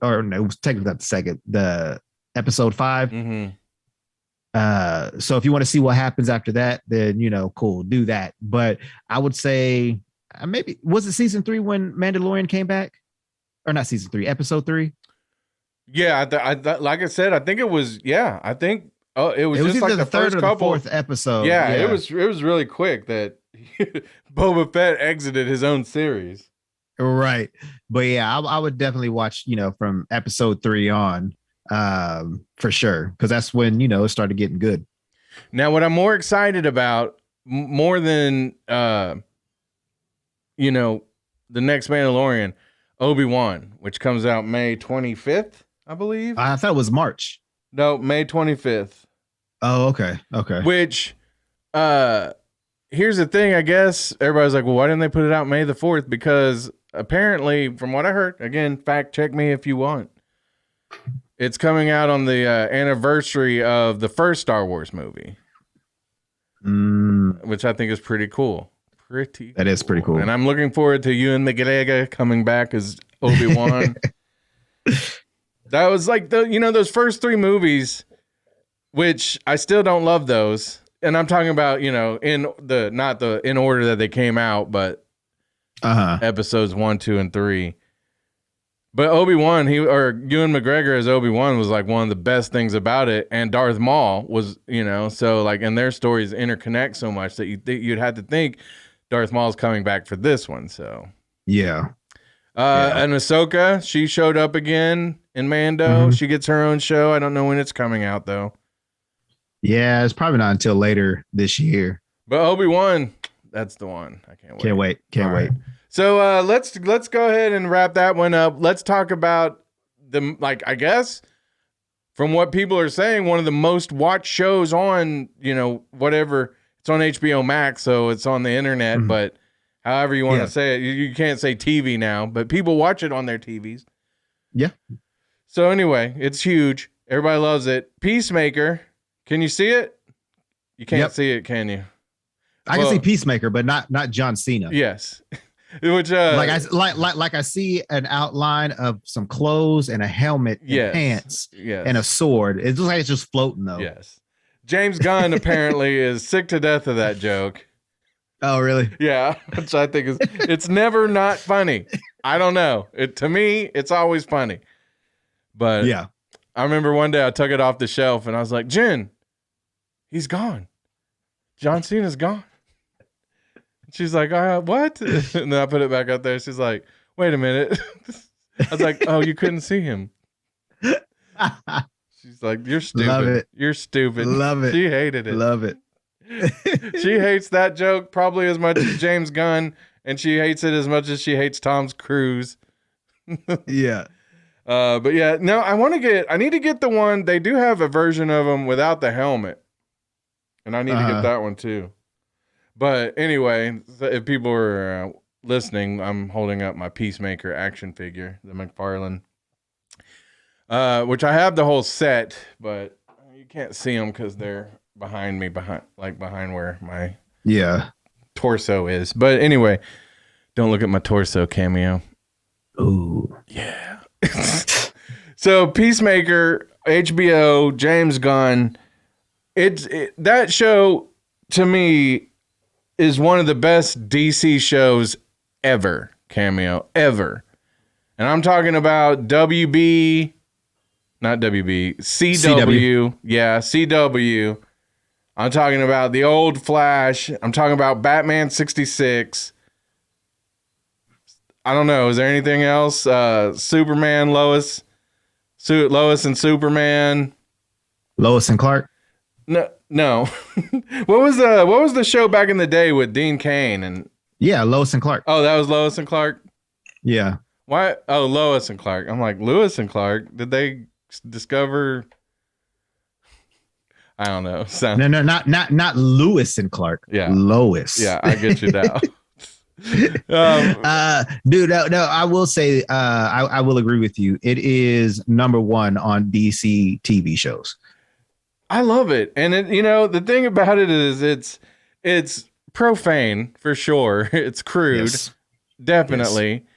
or no, it was technically not the second, the episode 5. Mm-hmm. So if you want to see what happens after that, then cool, do that. But I would say maybe, was it season 3 when Mandalorian came back, or not season 3, episode 3? Yeah, I like I said, I think it was. Yeah, I think it was just like the third first or couple. the 4th episode. Yeah, it was really quick that Boba Fett exited his own series. Right, but yeah, I would definitely watch from episode 3 on. For sure, because that's when it started getting good. Now, what I'm more excited about, more than the next Mandalorian, Obi-Wan, which comes out May 25th, I believe. I thought it was March. No, May 25th. Oh, okay. Which, here's the thing. I guess everybody's like, well, why didn't they put it out May the 4th? Because apparently, from what I heard, again, fact check me if you want, it's coming out on the anniversary of the first Star Wars movie, which I think is pretty cool. That is pretty cool. And I'm looking forward to Ewan McGregor coming back as Obi-Wan. That was like those first 3 movies, which I still don't love those. And I'm talking about, not in order that they came out, but episodes 1, 2, and 3. But Obi-Wan, Ewan McGregor as Obi-Wan was like one of the best things about it. And Darth Maul was, so like, and their stories interconnect so much that you'd have to think Darth Maul's coming back for this one. So yeah. And Ahsoka, she showed up again in Mando. Mm-hmm. She gets her own show. I don't know when it's coming out though. Yeah, it's probably not until later this year. But Obi-Wan, that's the one. I can't wait. Can't wait. So let's go ahead and wrap that one up. Let's talk about I guess from what people are saying, one of the most watched shows on, whatever. It's It's on HBO Max, so it's on the internet, but however you want to say it, you can't say TV now, but people watch it on their TVs. Yeah. So anyway, it's huge. Everybody loves it. Peacemaker. Can you see it? You can't see it, can you? I can see Peacemaker, but not John Cena. Yes. Which like I see an outline of some clothes and a helmet and pants and a sword. It looks like it's just floating though. Yes. James Gunn apparently is sick to death of that joke. Oh, really? Yeah, which I think it's never not funny. I don't know. To me, it's always funny. But yeah, I remember one day I took it off the shelf and I was like, Jen, he's gone. John Cena's gone. She's like, what? And then I put it back up there. She's like, wait a minute. I was like, oh, you couldn't see him. She's like, you're stupid. Love it. You're stupid. Love it. She hated it. Love it. She hates that joke probably as much as James Gunn, and she hates it as much as she hates Tom Cruise. Yeah. But yeah, no, I need to get the one. They do have a version of them without the helmet, and I need to get that one too. But anyway, if people are listening, I'm holding up my Peacemaker action figure, the McFarlane, which I have the whole set, but you can't see them because they're behind me, behind where my torso is. But anyway, don't look at my torso, Cameo. Ooh, yeah. So Peacemaker, HBO, James Gunn. That show to me is one of the best DC shows ever, Cameo, ever. And I'm talking about CW. Yeah, CW. I'm talking about the old Flash. I'm talking about Batman 66. I don't know. Is there anything else? Superman, Lois and Superman. Lois and Clark. No. What was the show back in the day with Dean Cain and? Yeah, Lois and Clark. Oh, that was Lois and Clark. Yeah. Why? Oh, Lois and Clark. I'm like, Lewis and Clark. Did they discover? I don't know. No, not Lewis and Clark. Yeah, Lois. Yeah, I get you now. Dude, no, I will say, I will agree with you. It is number one on DC TV shows. I love it, and the thing about it is it's profane for sure. It's crude, definitely,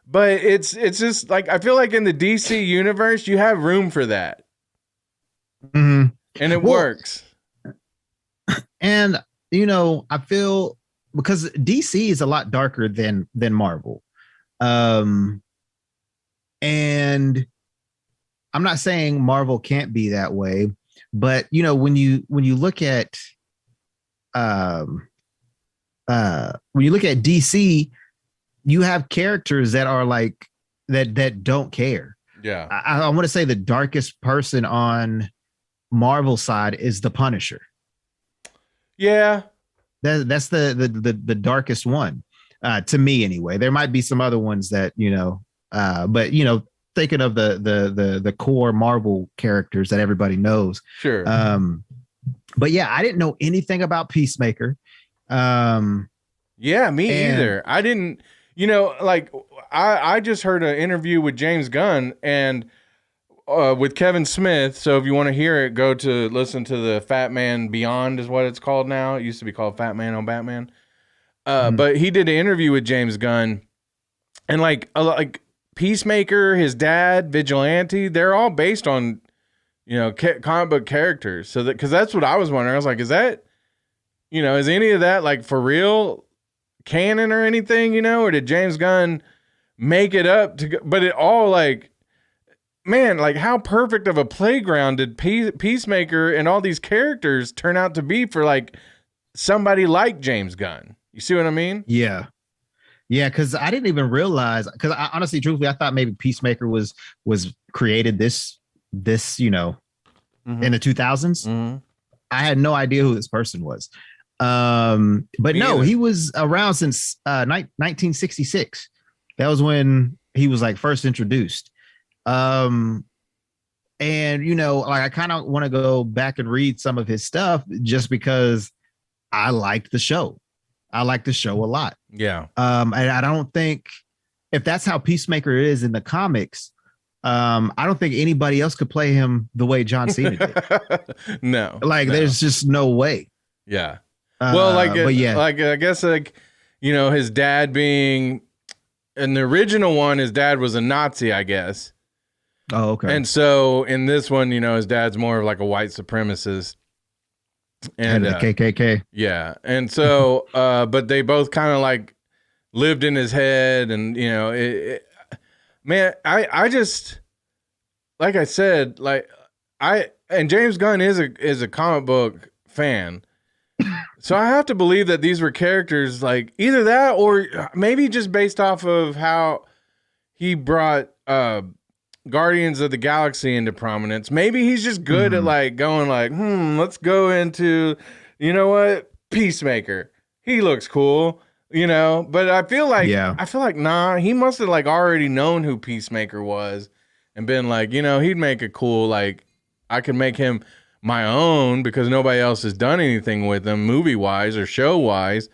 but it's just like I feel like in the DC universe you have room for that, and it works. And I feel because DC is a lot darker than Marvel, and I'm not saying Marvel can't be that way. But when you look at DC, you have characters that are like that don't care. Yeah, I want to say the darkest person on Marvel side is the Punisher. Yeah, that's the darkest one to me anyway. There might be some other ones that but thinking of the core Marvel characters that everybody knows. Sure. But yeah, I didn't know anything about Peacemaker. Yeah, me either. I didn't, I just heard an interview with James Gunn and with Kevin Smith. So if you want to hear it, go to listen to the Fat Man Beyond is what it's called now. It used to be called Fat Man on Batman. But he did an interview with James Gunn and like Peacemaker, his dad, Vigilante, they're all based on, comic book characters. So because that's what I was wondering. I was like, is that, is any of that like for real canon or anything, or did James Gunn make it up but it all like, man, like how perfect of a playground did Peacemaker and all these characters turn out to be for like somebody like James Gunn? You see what I mean? Yeah. Yeah, because I didn't even realize. Because I honestly, truthfully, I thought maybe Peacemaker was created this in the 2000s. I had no idea who this person was. But no, he was around since 1966. That was when he was like first introduced. And like I kind of want to go back and read some of his stuff just because I liked the show. I like the show a lot. Yeah. And I don't think if that's how Peacemaker is in the comics, I don't think anybody else could play him the way John Cena did. No. There's just no way. Yeah. Well, but yeah, like I guess his dad being in the original one, his dad was a Nazi, I guess. Oh, okay. And so in this one, his dad's more of like a white supremacist. And the KKK. Yeah. And so, but they both kind of like lived in his head, and man, I just, like I said, and James Gunn is a comic book fan. So I have to believe that these were characters like either that or maybe just based off of how he brought Guardians of the Galaxy into prominence. Maybe he's just good at like going like, let's go into, Peacemaker. He looks cool, but I feel like, nah, he must have like already known who Peacemaker was and been like, he'd make a cool, like, I could make him my own because nobody else has done anything with him movie wise or show wise.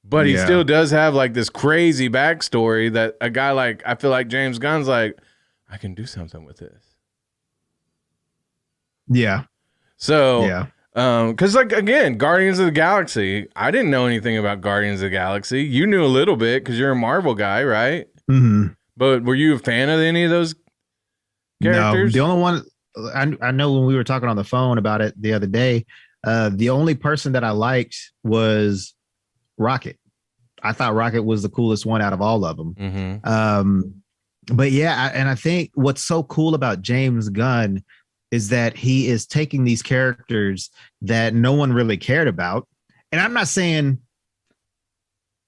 But he still does have like this crazy backstory that a guy like, I feel like James Gunn's like, I can do something with this. Yeah. So, because like, again, Guardians of the Galaxy, I didn't know anything about Guardians of the Galaxy. You knew a little bit because you're a Marvel guy, right? Mm-hmm. But were you a fan of any of those characters? No, the only one I know when we were talking on the phone about it the other day, the only person that I liked was Rocket. I thought Rocket was the coolest one out of all of them. Mm-hmm. But yeah, and I think what's so cool about James Gunn is that he is taking these characters that no one really cared about. And I'm not saying,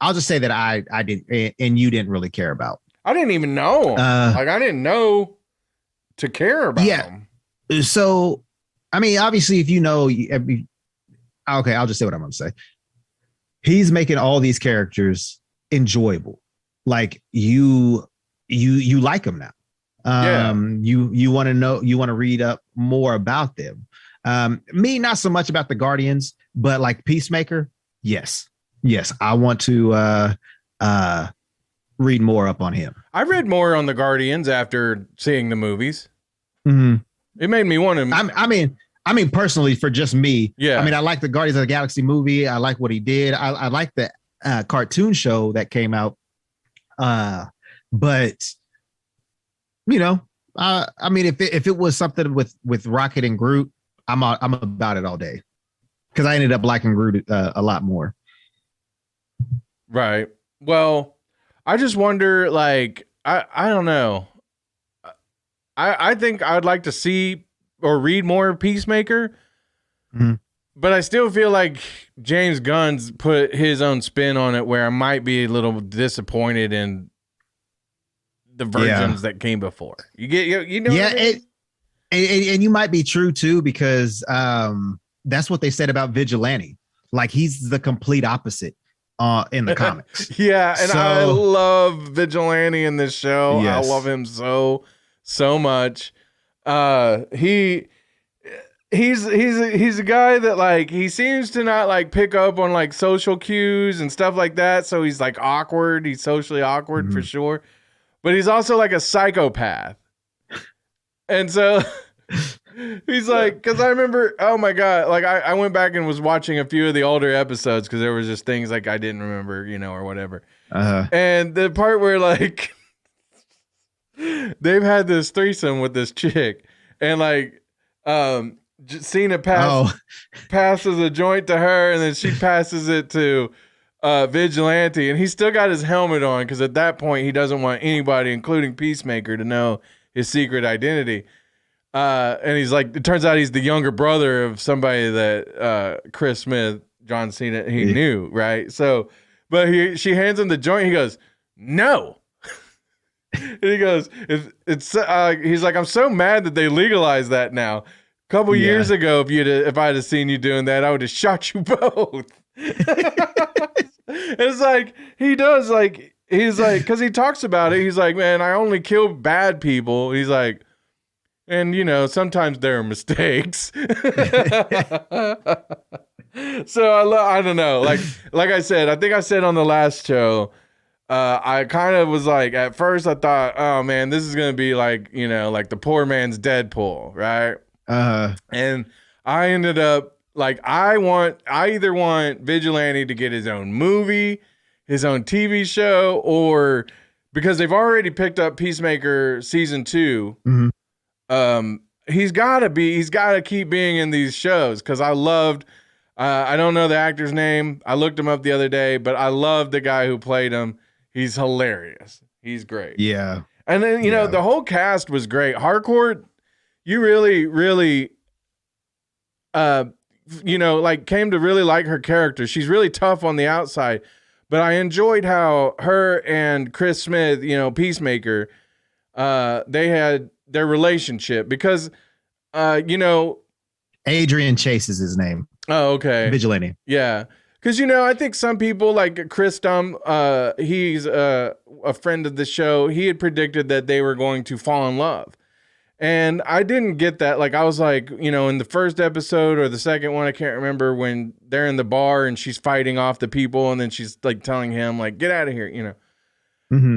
I'll just say that I didn't, and you didn't really care about. I didn't even know him. I didn't know to care about him. So, I mean, obviously, if okay, I'll just say what I'm going to say. He's making all these characters enjoyable. Like you like them now. You want to know, you want to read up more about them. Me, not so much about the Guardians, but like Peacemaker. Yes. I want to read more up on him. I read more on the Guardians after seeing the movies. Mm-hmm. It made me want to. I mean, personally, for just me, yeah. I mean, I like the Guardians of the Galaxy movie. I like what he did. I like the cartoon show that came out. But I mean, if it was something with Rocket and Groot, I'm about it all day because I ended up liking Groot a lot more. Right. Well, I just wonder, like, I don't know. I think I'd like to see or read more Peacemaker, but I still feel like James Gunn's put his own spin on it where I might be a little disappointed in the versions that came before. You know. Yeah, what I mean? and you might be true too because that's what they said about Vigilante. Like he's the complete opposite in the comics. Yeah, and I love Vigilante in this show. Yes. I love him so much. He's a guy that like he seems to not like pick up on like social cues and stuff like that. So he's like awkward. He's socially awkward for sure. But he's also like a psychopath. And so he's like, because I remember, oh my God, like I went back and was watching a few of the older episodes because there was just things like I didn't remember, or whatever. And the part where like they've had this threesome with this chick and like Cena passes a joint to her and then she passes it to Vigilante, and he's still got his helmet on because at that point he doesn't want anybody, including Peacemaker, to know his secret identity. And he's like, it turns out he's the younger brother of somebody that Chris Smith, John Cena, he knew, right? So, but she hands him the joint. He goes, no. And he goes, he's like, I'm so mad that they legalized that now. A couple years ago, if I had seen you doing that, I would have shot you both. It's like he does, like he's like, because he talks about it. He's like, man, I only kill bad people. He's like, and sometimes there are mistakes. So I don't know. Like I said, I think I said on the last show, I kind of was like, at first I thought, oh man, this is gonna be like, you know, like the poor man's Deadpool, right? And I ended up like, I either want Vigilante to get his own movie, his own TV show, or because they've already picked up Peacemaker season 2. He's got to keep being in these shows, because I loved. I don't know the actor's name. I looked him up the other day, but I love the guy who played him. He's hilarious. He's great. Yeah. And then, you know, the whole cast was great. Harcourt, you really, really, you know, like came to really like her character. She's really tough on the outside, but I enjoyed how her and Chris Smith, you know, Peacemaker, they had their relationship because, you know, Adrian Chase is his name. Oh, okay. Vigilante. Yeah. Because, you know, I think some people like Chris Dumb, he's a friend of the show. He had predicted that they were going to fall in love. And I didn't get that. Like, I was like, you know, in the first episode or the second one, I can't remember, when they're in the bar and she's fighting off the people. And then she's like telling him, like, get out of here, you know.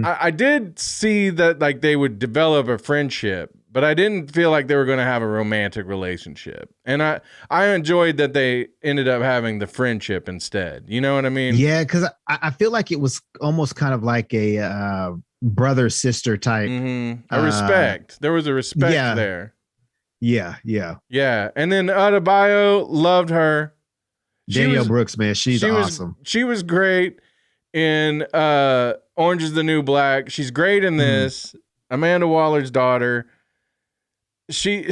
I did see that like they would develop a friendship, but I didn't feel like they were going to have a romantic relationship. And I enjoyed that they ended up having the friendship instead. You know what I mean? Yeah, because I feel like it was almost kind of like a brother sister type. A respect. There was a respect there. Yeah. And then Adebayo, loved her. Danielle Brooks, man, she's awesome. She was great in Orange is the New Black. She's great in this. Amanda Waller's daughter. She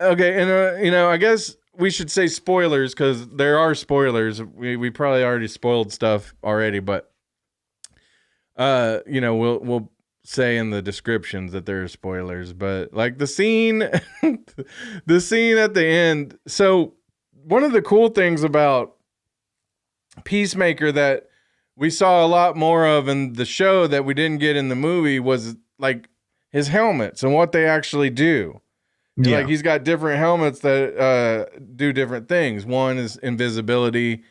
okay, and you know, I guess we should say spoilers, because there are spoilers. We probably already spoiled stuff already, but you know, we'll say in the descriptions that there are spoilers. But like the scene, the scene at the end. So one of the cool things about Peacemaker that we saw a lot more of in the show that we didn't get in the movie was like his helmets and what they actually do. Yeah. Like he's got different helmets that do different things. One is invisibility,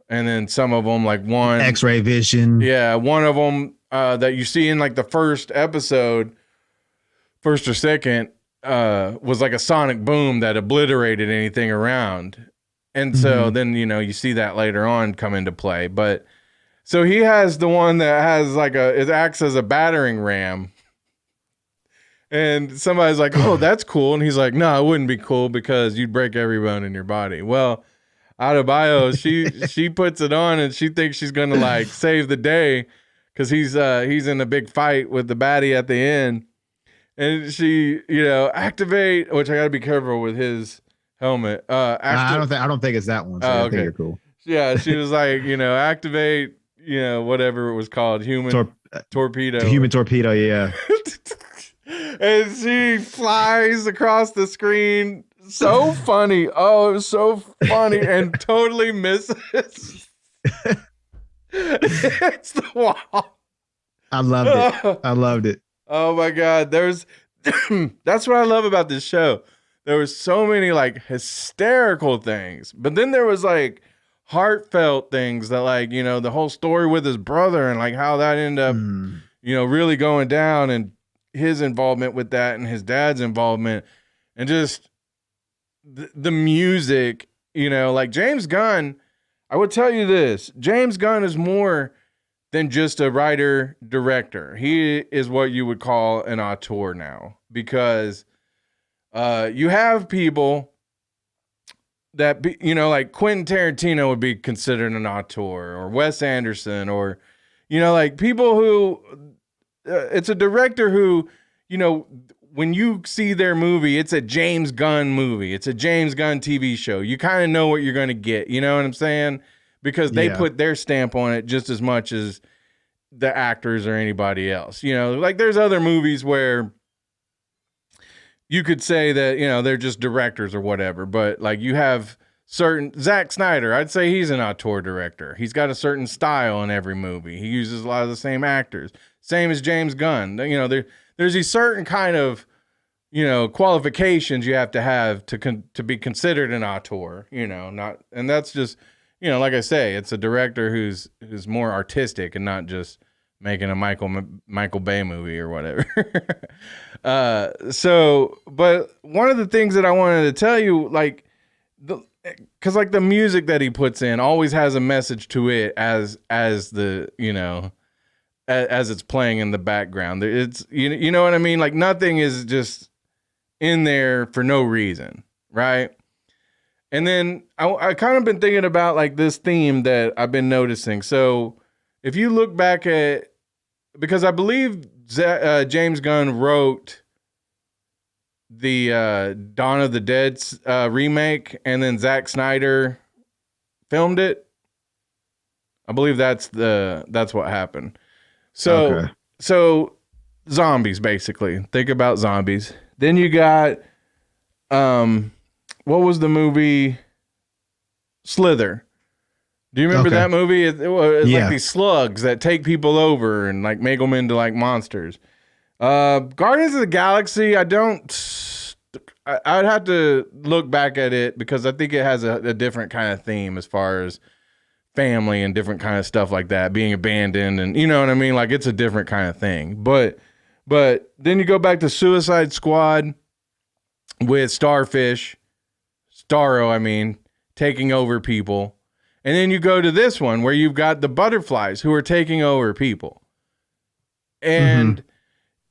and then some of them, like one X-ray vision. Yeah, one of them that you see in like the first episode, first or second, was like a sonic boom that obliterated anything around. And so then, you know, you see that later on come into play. But so he has the one that has like it acts as a battering ram. And somebody's like, oh, that's cool. And he's like, no, it wouldn't be cool because you'd break every bone in your body. Well, Adebayo, she puts it on and she thinks she's going to like save the day because he's in a big fight with the baddie at the end. And she, you know, activate, which I got to be careful with his helmet. I don't think it's that one. So I think you're cool. Yeah, she was like, you know, activate, you know, whatever it was called, human torpedo. Human torpedo, yeah. And she flies across the screen. So funny. Oh, it was so funny, and totally misses. It's the wall. I loved it. Oh my God. That's what I love about this show. There was so many like hysterical things, but then there was like heartfelt things that, like, you know, the whole story with his brother and like how that ended up, you know, really going down, and his involvement with that and his dad's involvement, and just the music, you know, like James Gunn. I would tell you this, James Gunn is more than just a writer director. He is what you would call an auteur now, because you have people that, you know, like Quentin Tarantino would be considered an auteur, or Wes Anderson, or, you know, like people who, it's a director who, you know, when you see their movie, it's a James Gunn movie. It's a James Gunn TV show. You kind of know what you're going to get. You know what I'm saying? Because they put their stamp on it just as much as the actors or anybody else. You know, like there's other movies where you could say that, you know, they're just directors or whatever, but like you have certain Zack Snyder, I'd say he's an auteur director. He's got a certain style in every movie. He uses a lot of the same actors. Same as James Gunn. You know, there's these certain kind of qualifications you have to be considered an auteur, not, and that's just, like I say, it's a director who's more artistic and not just making a Michael Bay movie or whatever. But one of the things that I wanted to tell you, like, because like the music that he puts in always has a message to it as the as it's playing in the background. It's you know what I mean? Like nothing is just in there for no reason, right? And then I kind of been thinking about like this theme that I've been noticing. So if you look back at, because I believe James Gunn wrote the Dawn of the Dead remake, and then Zack Snyder filmed it. I believe that's what happened. So zombies, basically. Think about zombies. Then you got what was the movie? Slither. Do you remember that movie? It's like these slugs that take people over and like make them into like monsters. Guardians of the Galaxy, I'd have to look back at it because I think it has a different kind of theme as far as family and different kind of stuff like that, being abandoned, and you know what I mean? Like it's a different kind of thing. But then you go back to Suicide Squad with Starro, taking over people. And then you go to this one where you've got the butterflies who are taking over people. And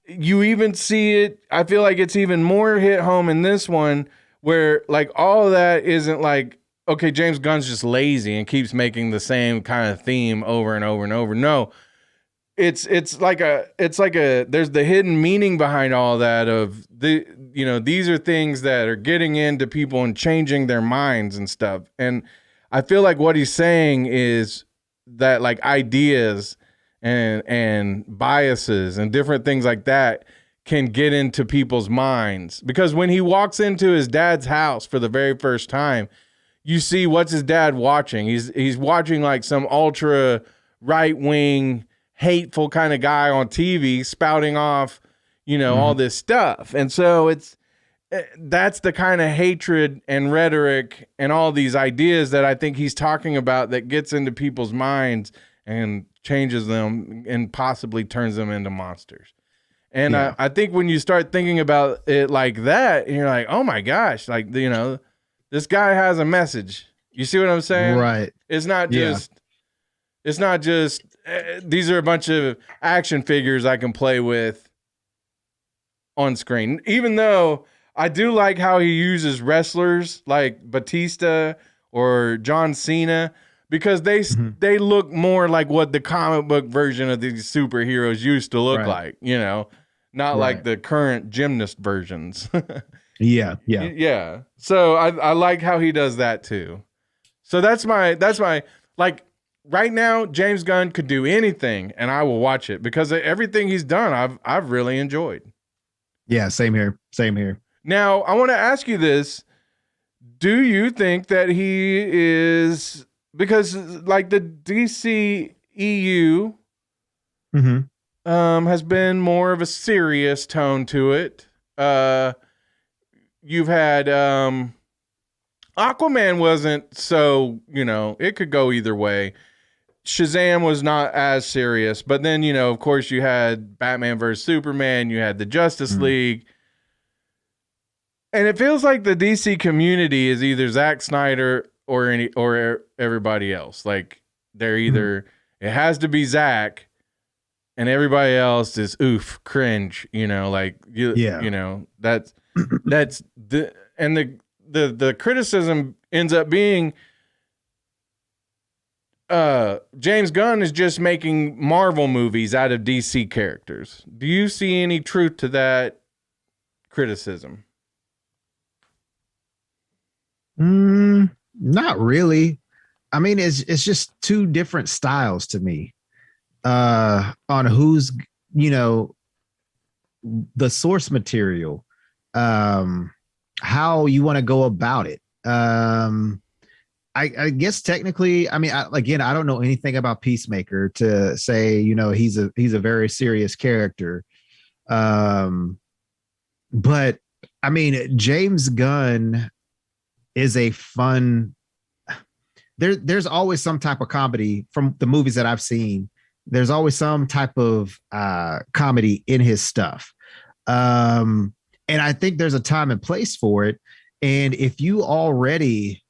you even see it, I feel like it's even more hit home in this one where like all of that isn't like, okay, James Gunn's just lazy and keeps making the same kind of theme over and over and over. No, it's like there's the hidden meaning behind all that of these are things that are getting into people and changing their minds and stuff. And I feel like what he's saying is that like ideas and biases and different things like that can get into people's minds. Because when he walks into his dad's house for the very first time, you see what's his dad watching. He's watching like some ultra right-wing, hateful kind of guy on TV spouting off, all this stuff. And so that's the kind of hatred and rhetoric and all these ideas that I think he's talking about that gets into people's minds and changes them and possibly turns them into monsters. And I think when you start thinking about it like that, you're like, oh my gosh, like, this guy has a message. You see what I'm saying? Right. It's not just these are a bunch of action figures I can play with on screen. Even though I do like how he uses wrestlers like Batista or John Cena, because they look more like what the comic book version of these superheroes used to look like, not like the current gymnast versions. Yeah. So I like how he does that too. So that's my like right now, James Gunn could do anything and I will watch it because everything he's done, I've really enjoyed. Yeah, same here. Now, I want to ask you this. Do you think that he is, because like the DC EU has been more of a serious tone to it. You've had Aquaman wasn't so, it could go either way. Shazam was not as serious, but then, of course you had Batman vs Superman, you had the Justice League. And it feels like the DC community is either Zack Snyder or everybody else. Like they're either it has to be Zack and everybody else is cringe, that's the criticism ends up being James Gunn is just making Marvel movies out of DC characters. Do you see any truth to that criticism? Not really. It's just two different styles to me. On who's, the source material, how you want to go about it. I guess technically, I don't know anything about Peacemaker to say, he's a very serious character. But I mean, James Gunn is a fun. There's always some type of comedy from the movies that I've seen. There's always some type of comedy in his stuff. And I think there's a time and place for it. And if you already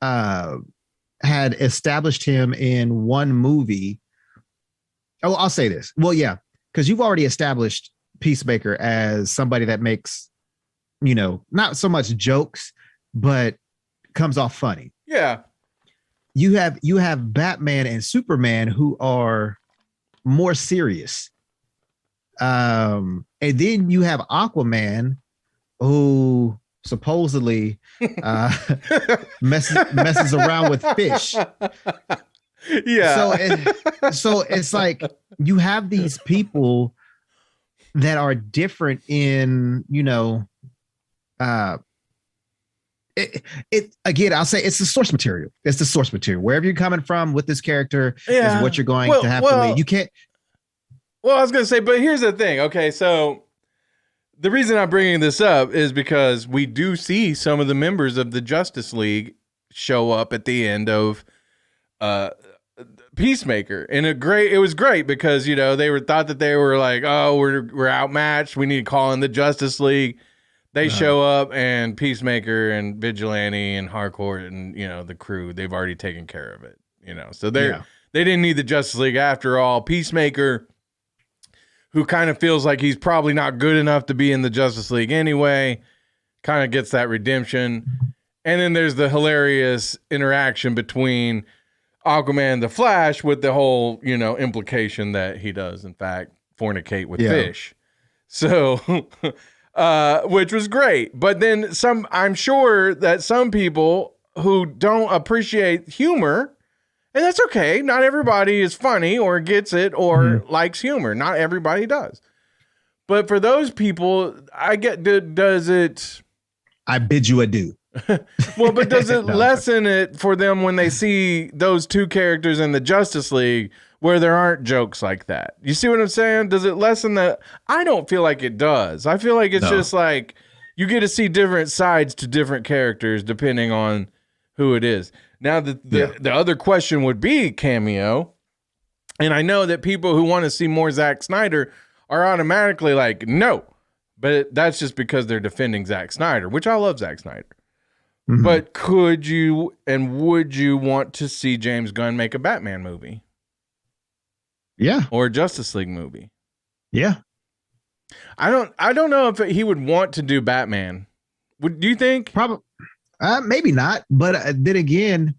had established him in one movie, oh, I'll say this. Well, yeah, because you've already established Peacemaker as somebody that makes, not so much jokes, but comes off funny. Yeah. You have Batman and Superman who are more serious. And then you have Aquaman who supposedly messes around with fish. Yeah. So it's like you have these people that are different in, it again, I'll say it's the source material. It's the source material. Wherever you're coming from with this character is what you're going to have to lead. You can't. Well, I was going to say, but here's the thing. Okay, so the reason I'm bringing this up is because we do see some of the members of the Justice League show up at the end of Peacemaker. And it was great because, they thought that they were like, oh, we're outmatched. We need to call in the Justice League. They show up, and Peacemaker and Vigilante and Harcourt and, the crew, they've already taken care of it, So they didn't need the Justice League after all. Peacemaker, who kind of feels like he's probably not good enough to be in the Justice League anyway, kind of gets that redemption. And then there's the hilarious interaction between Aquaman and the Flash with the whole, implication that he does, in fact, fornicate with fish. So... which was great. But then I'm sure that some people who don't appreciate humor, and that's okay. Not everybody is funny or gets it or likes humor. Not everybody does. But for those people, does it... I bid you adieu. Well, but does it lessen it for them when they see those two characters in the Justice League where there aren't jokes like that? You see what I'm saying? Does it lessen that? I don't feel like it does. I feel like it's just like you get to see different sides to different characters depending on who it is. Now, the other question would be Cameo. And I know that people who want to see more Zack Snyder are automatically like, no. But that's just because they're defending Zack Snyder, which I love Zack Snyder. Mm-hmm. But could you and would you want to see James Gunn make a Batman movie? Yeah. Or a Justice League movie? Yeah. I don't know if he would want to do Batman. Do you think? Probably. Maybe not. But then again,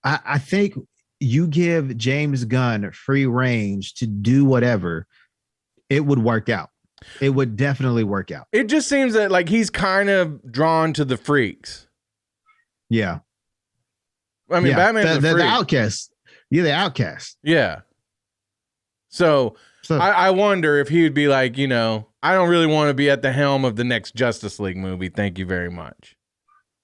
I think you give James Gunn free range to do whatever, it would work out. It would definitely work out. It just seems that like he's kind of drawn to the freaks. Yeah. I mean, Batman's the outcast. Yeah, the outcast. Yeah. So I wonder if he would be like, I don't really want to be at the helm of the next Justice League movie. Thank you very much.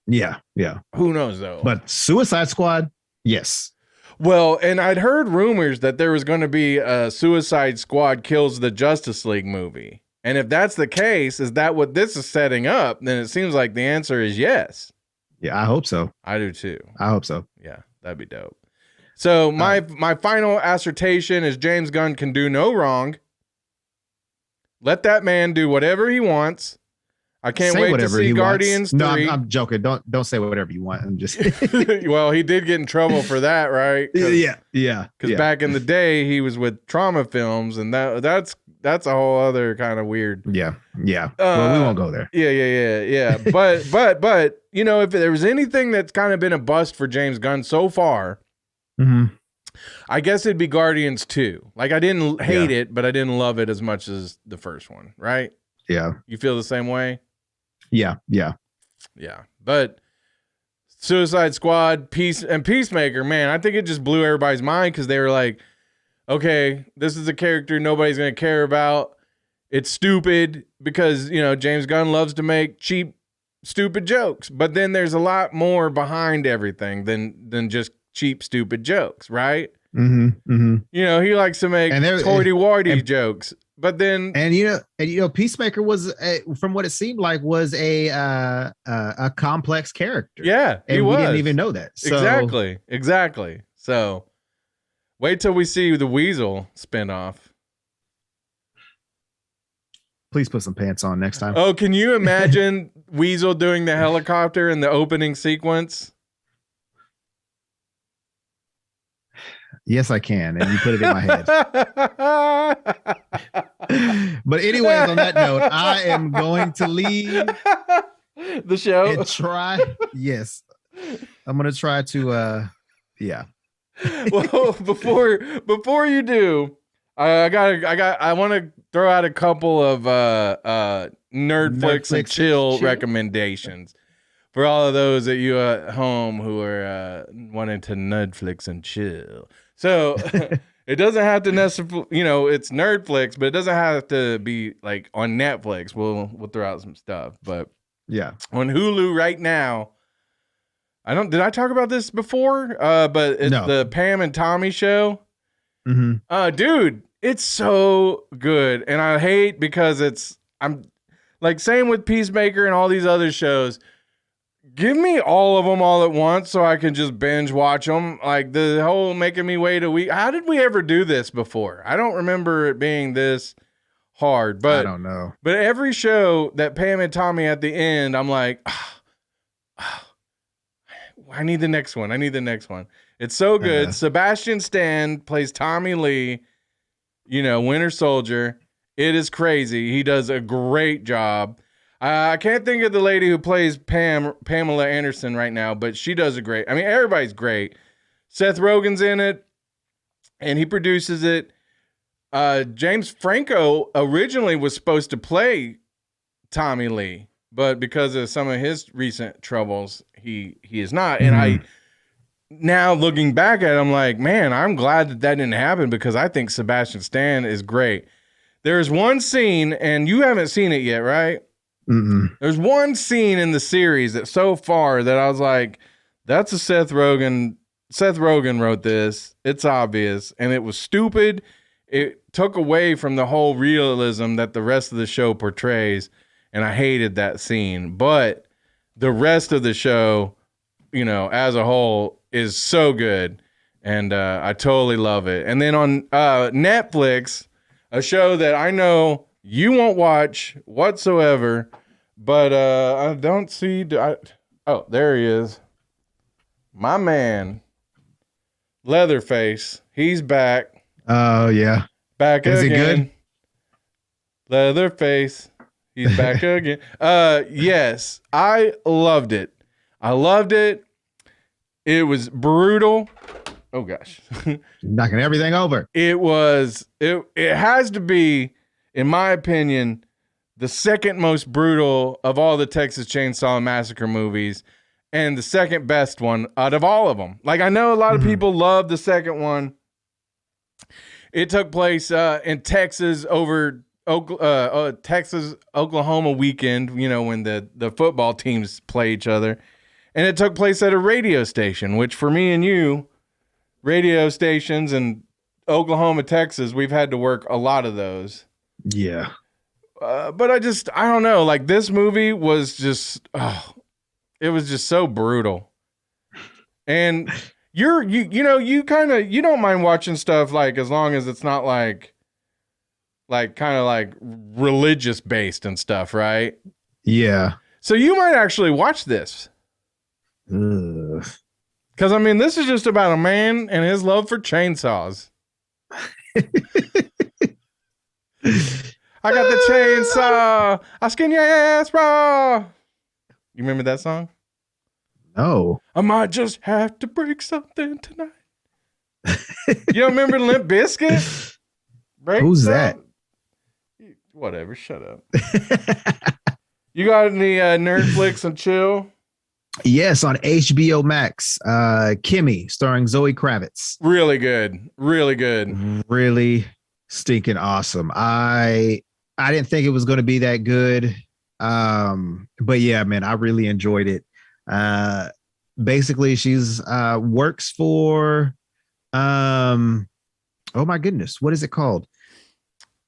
Yeah. Yeah. Who knows, though? But Suicide Squad, yes. Well, and I'd heard rumors that there was going to be a Suicide Squad Kills the Justice League movie. And if that's the case, is that what this is setting up? Then it seems like the answer is yes. Yeah, I hope so. I do too. I hope so. Yeah, that'd be dope. So my final assertion is James Gunn can do no wrong. Let that man do whatever he wants. I can't wait to see Guardians 3. No, I'm joking. Don't say whatever you want. I'm just. Well, he did get in trouble for that, right? Yeah. Because back in the day, he was with Trauma Films, and that's a whole other kind of weird. Yeah. Well, we won't go there. Yeah. But if there was anything that's kind of been a bust for James Gunn so far, I guess it'd be Guardians 2. Like I didn't hate it, but I didn't love it as much as the first one, right? Yeah. You feel the same way? Yeah. But Suicide Squad, Peacemaker, man, I think it just blew everybody's mind because they were like, okay, this is a character nobody's going to care about. It's stupid because, James Gunn loves to make cheap, stupid jokes. But then there's a lot more behind everything than just cheap, stupid jokes, right? He likes to make hoity-warty jokes. but then Peacemaker was from what it seemed like was a complex character. Yeah, and we didn't even know that. So, exactly. So wait till we see the Weasel spinoff. Please put some pants on next time. Oh, can you imagine Weasel doing the helicopter in the opening sequence? Yes, I can. And you put it in my head. But anyways, on that note, I am going to leave the show and try. Yes. I'm going to try to, yeah. Well, before you do, I want to throw out a couple of Nerdflix and Chill recommendations for all of those of you at home who are wanting to Nerdflix and chill. So it doesn't have to necessarily, it's Nerdflix, but it doesn't have to be like on Netflix. We'll throw out some stuff, but yeah, on Hulu right now. Did I talk about this before? But it's the Pam and Tommy show. Mm-hmm. Dude, it's so good. And I hate because I'm like, same with Peacemaker and all these other shows. Give me all of them all at once so I can just binge watch them. Like the whole making me wait a week. How did we ever do this before? I don't remember it being this hard, but I don't know. But every show that Pam and Tommy at the end, I'm like, I need the next one. It's so good. Sebastian Stan plays Tommy Lee, Winter Soldier. It is crazy. He does a great job. I can't think of the lady who plays Pamela Anderson right now, but she does a great. I mean, everybody's great. Seth Rogen's in it, and he produces it. James Franco originally was supposed to play Tommy Lee, but because of some of his recent troubles, he is not. And now looking back at it, I'm like, man, I'm glad that didn't happen because I think Sebastian Stan is great. There's one scene, and you haven't seen it yet, right? Mm-mm. There's one scene in the series that so far that I was like, that's a Seth Rogen. Seth Rogen wrote this. It's obvious. And it was stupid. It took away from the whole realism that the rest of the show portrays. And I hated that scene. But the rest of the show, as a whole, is so good. And I totally love it. And then on Netflix, a show that I know you won't watch whatsoever, but I don't see. Oh, there he is. My man, Leatherface. He's back. Oh, yeah. Back is again. Is he good? Leatherface. He's back again. Yes, I loved it. It was brutal. Oh, gosh. Knocking everything over. It has to be, in my opinion, the second most brutal of all the Texas Chainsaw Massacre movies and the second best one out of all of them. Like, I know a lot of people love the second one. It took place in Texas over Texas-Oklahoma weekend, when the football teams play each other. And it took place at a radio station, which for me and you, radio stations in Oklahoma, Texas, we've had to work a lot of those. Yeah. But I don't know. Like, this movie was just, it was just so brutal. And you don't mind watching stuff like as long as it's not like kind of like religious based and stuff, right? Yeah. So you might actually watch this. Ugh. Because, I mean, this is just about a man and his love for chainsaws. I got the chainsaw. I skin your ass raw. You remember that song? No. I might just have to break something tonight. You don't remember Limp Bizkit? Who's that? Whatever. Shut up. You got any Nerdflix and Chill? Yes, on HBO Max. Kimmy, starring Zoe Kravitz. Really good. Really good. Really stinking awesome. I didn't think it was going to be that good. But yeah, man, I really enjoyed it. Basically, she's works for oh my goodness, what is it called?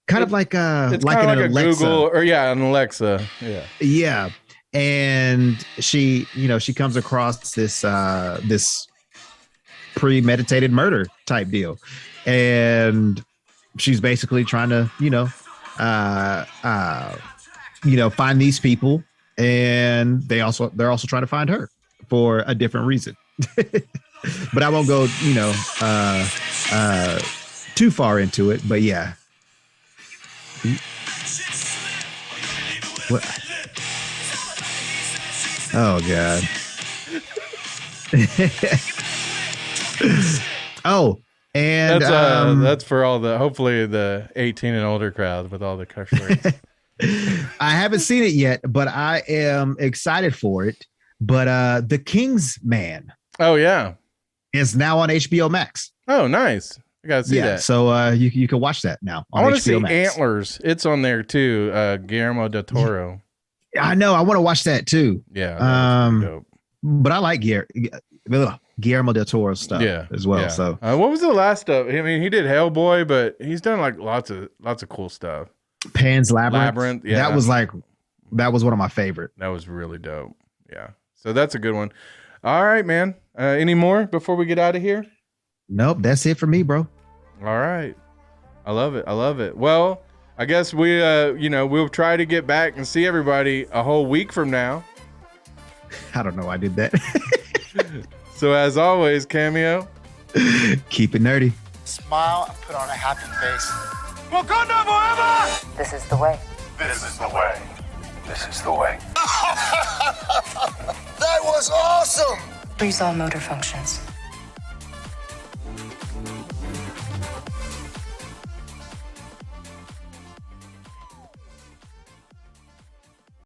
kind of like It's like kind of an like a Alexa. Google or an Alexa. Yeah. Yeah. And she, she comes across this this premeditated murder type deal. And she's basically trying to, find these people, and they're also trying to find her for a different reason. But I won't go, too far into it. But yeah. What? Oh God. Oh, and that's for all hopefully the 18 and older crowd with all the curse words. I haven't seen it yet, but I am excited for it. But The King's Man. Oh yeah. Is now on HBO Max. Oh, nice. I gotta see that. So you can watch that now. I want to see Max. Antlers. It's on there too. Guillermo del Toro. I know. I want to watch that too. Yeah. Dope. But I like Guillermo del Toro stuff as well. Yeah. So what was the last of? I mean, he did Hellboy, but he's done like lots of cool stuff. Pan's Labyrinth. Yeah. That was one of my favorite. That was really dope. Yeah. So that's a good one. All right, man. Any more before we get out of here? Nope. That's it for me, bro. All right. I love it. Well, I guess we'll try to get back and see everybody a whole week from now. I don't know. I did that. So as always, Cameo. Keep it nerdy. Smile and put on a happy face. Wakanda forever! This is the way. This is the way. This is the way. That was awesome! Freeze all motor functions.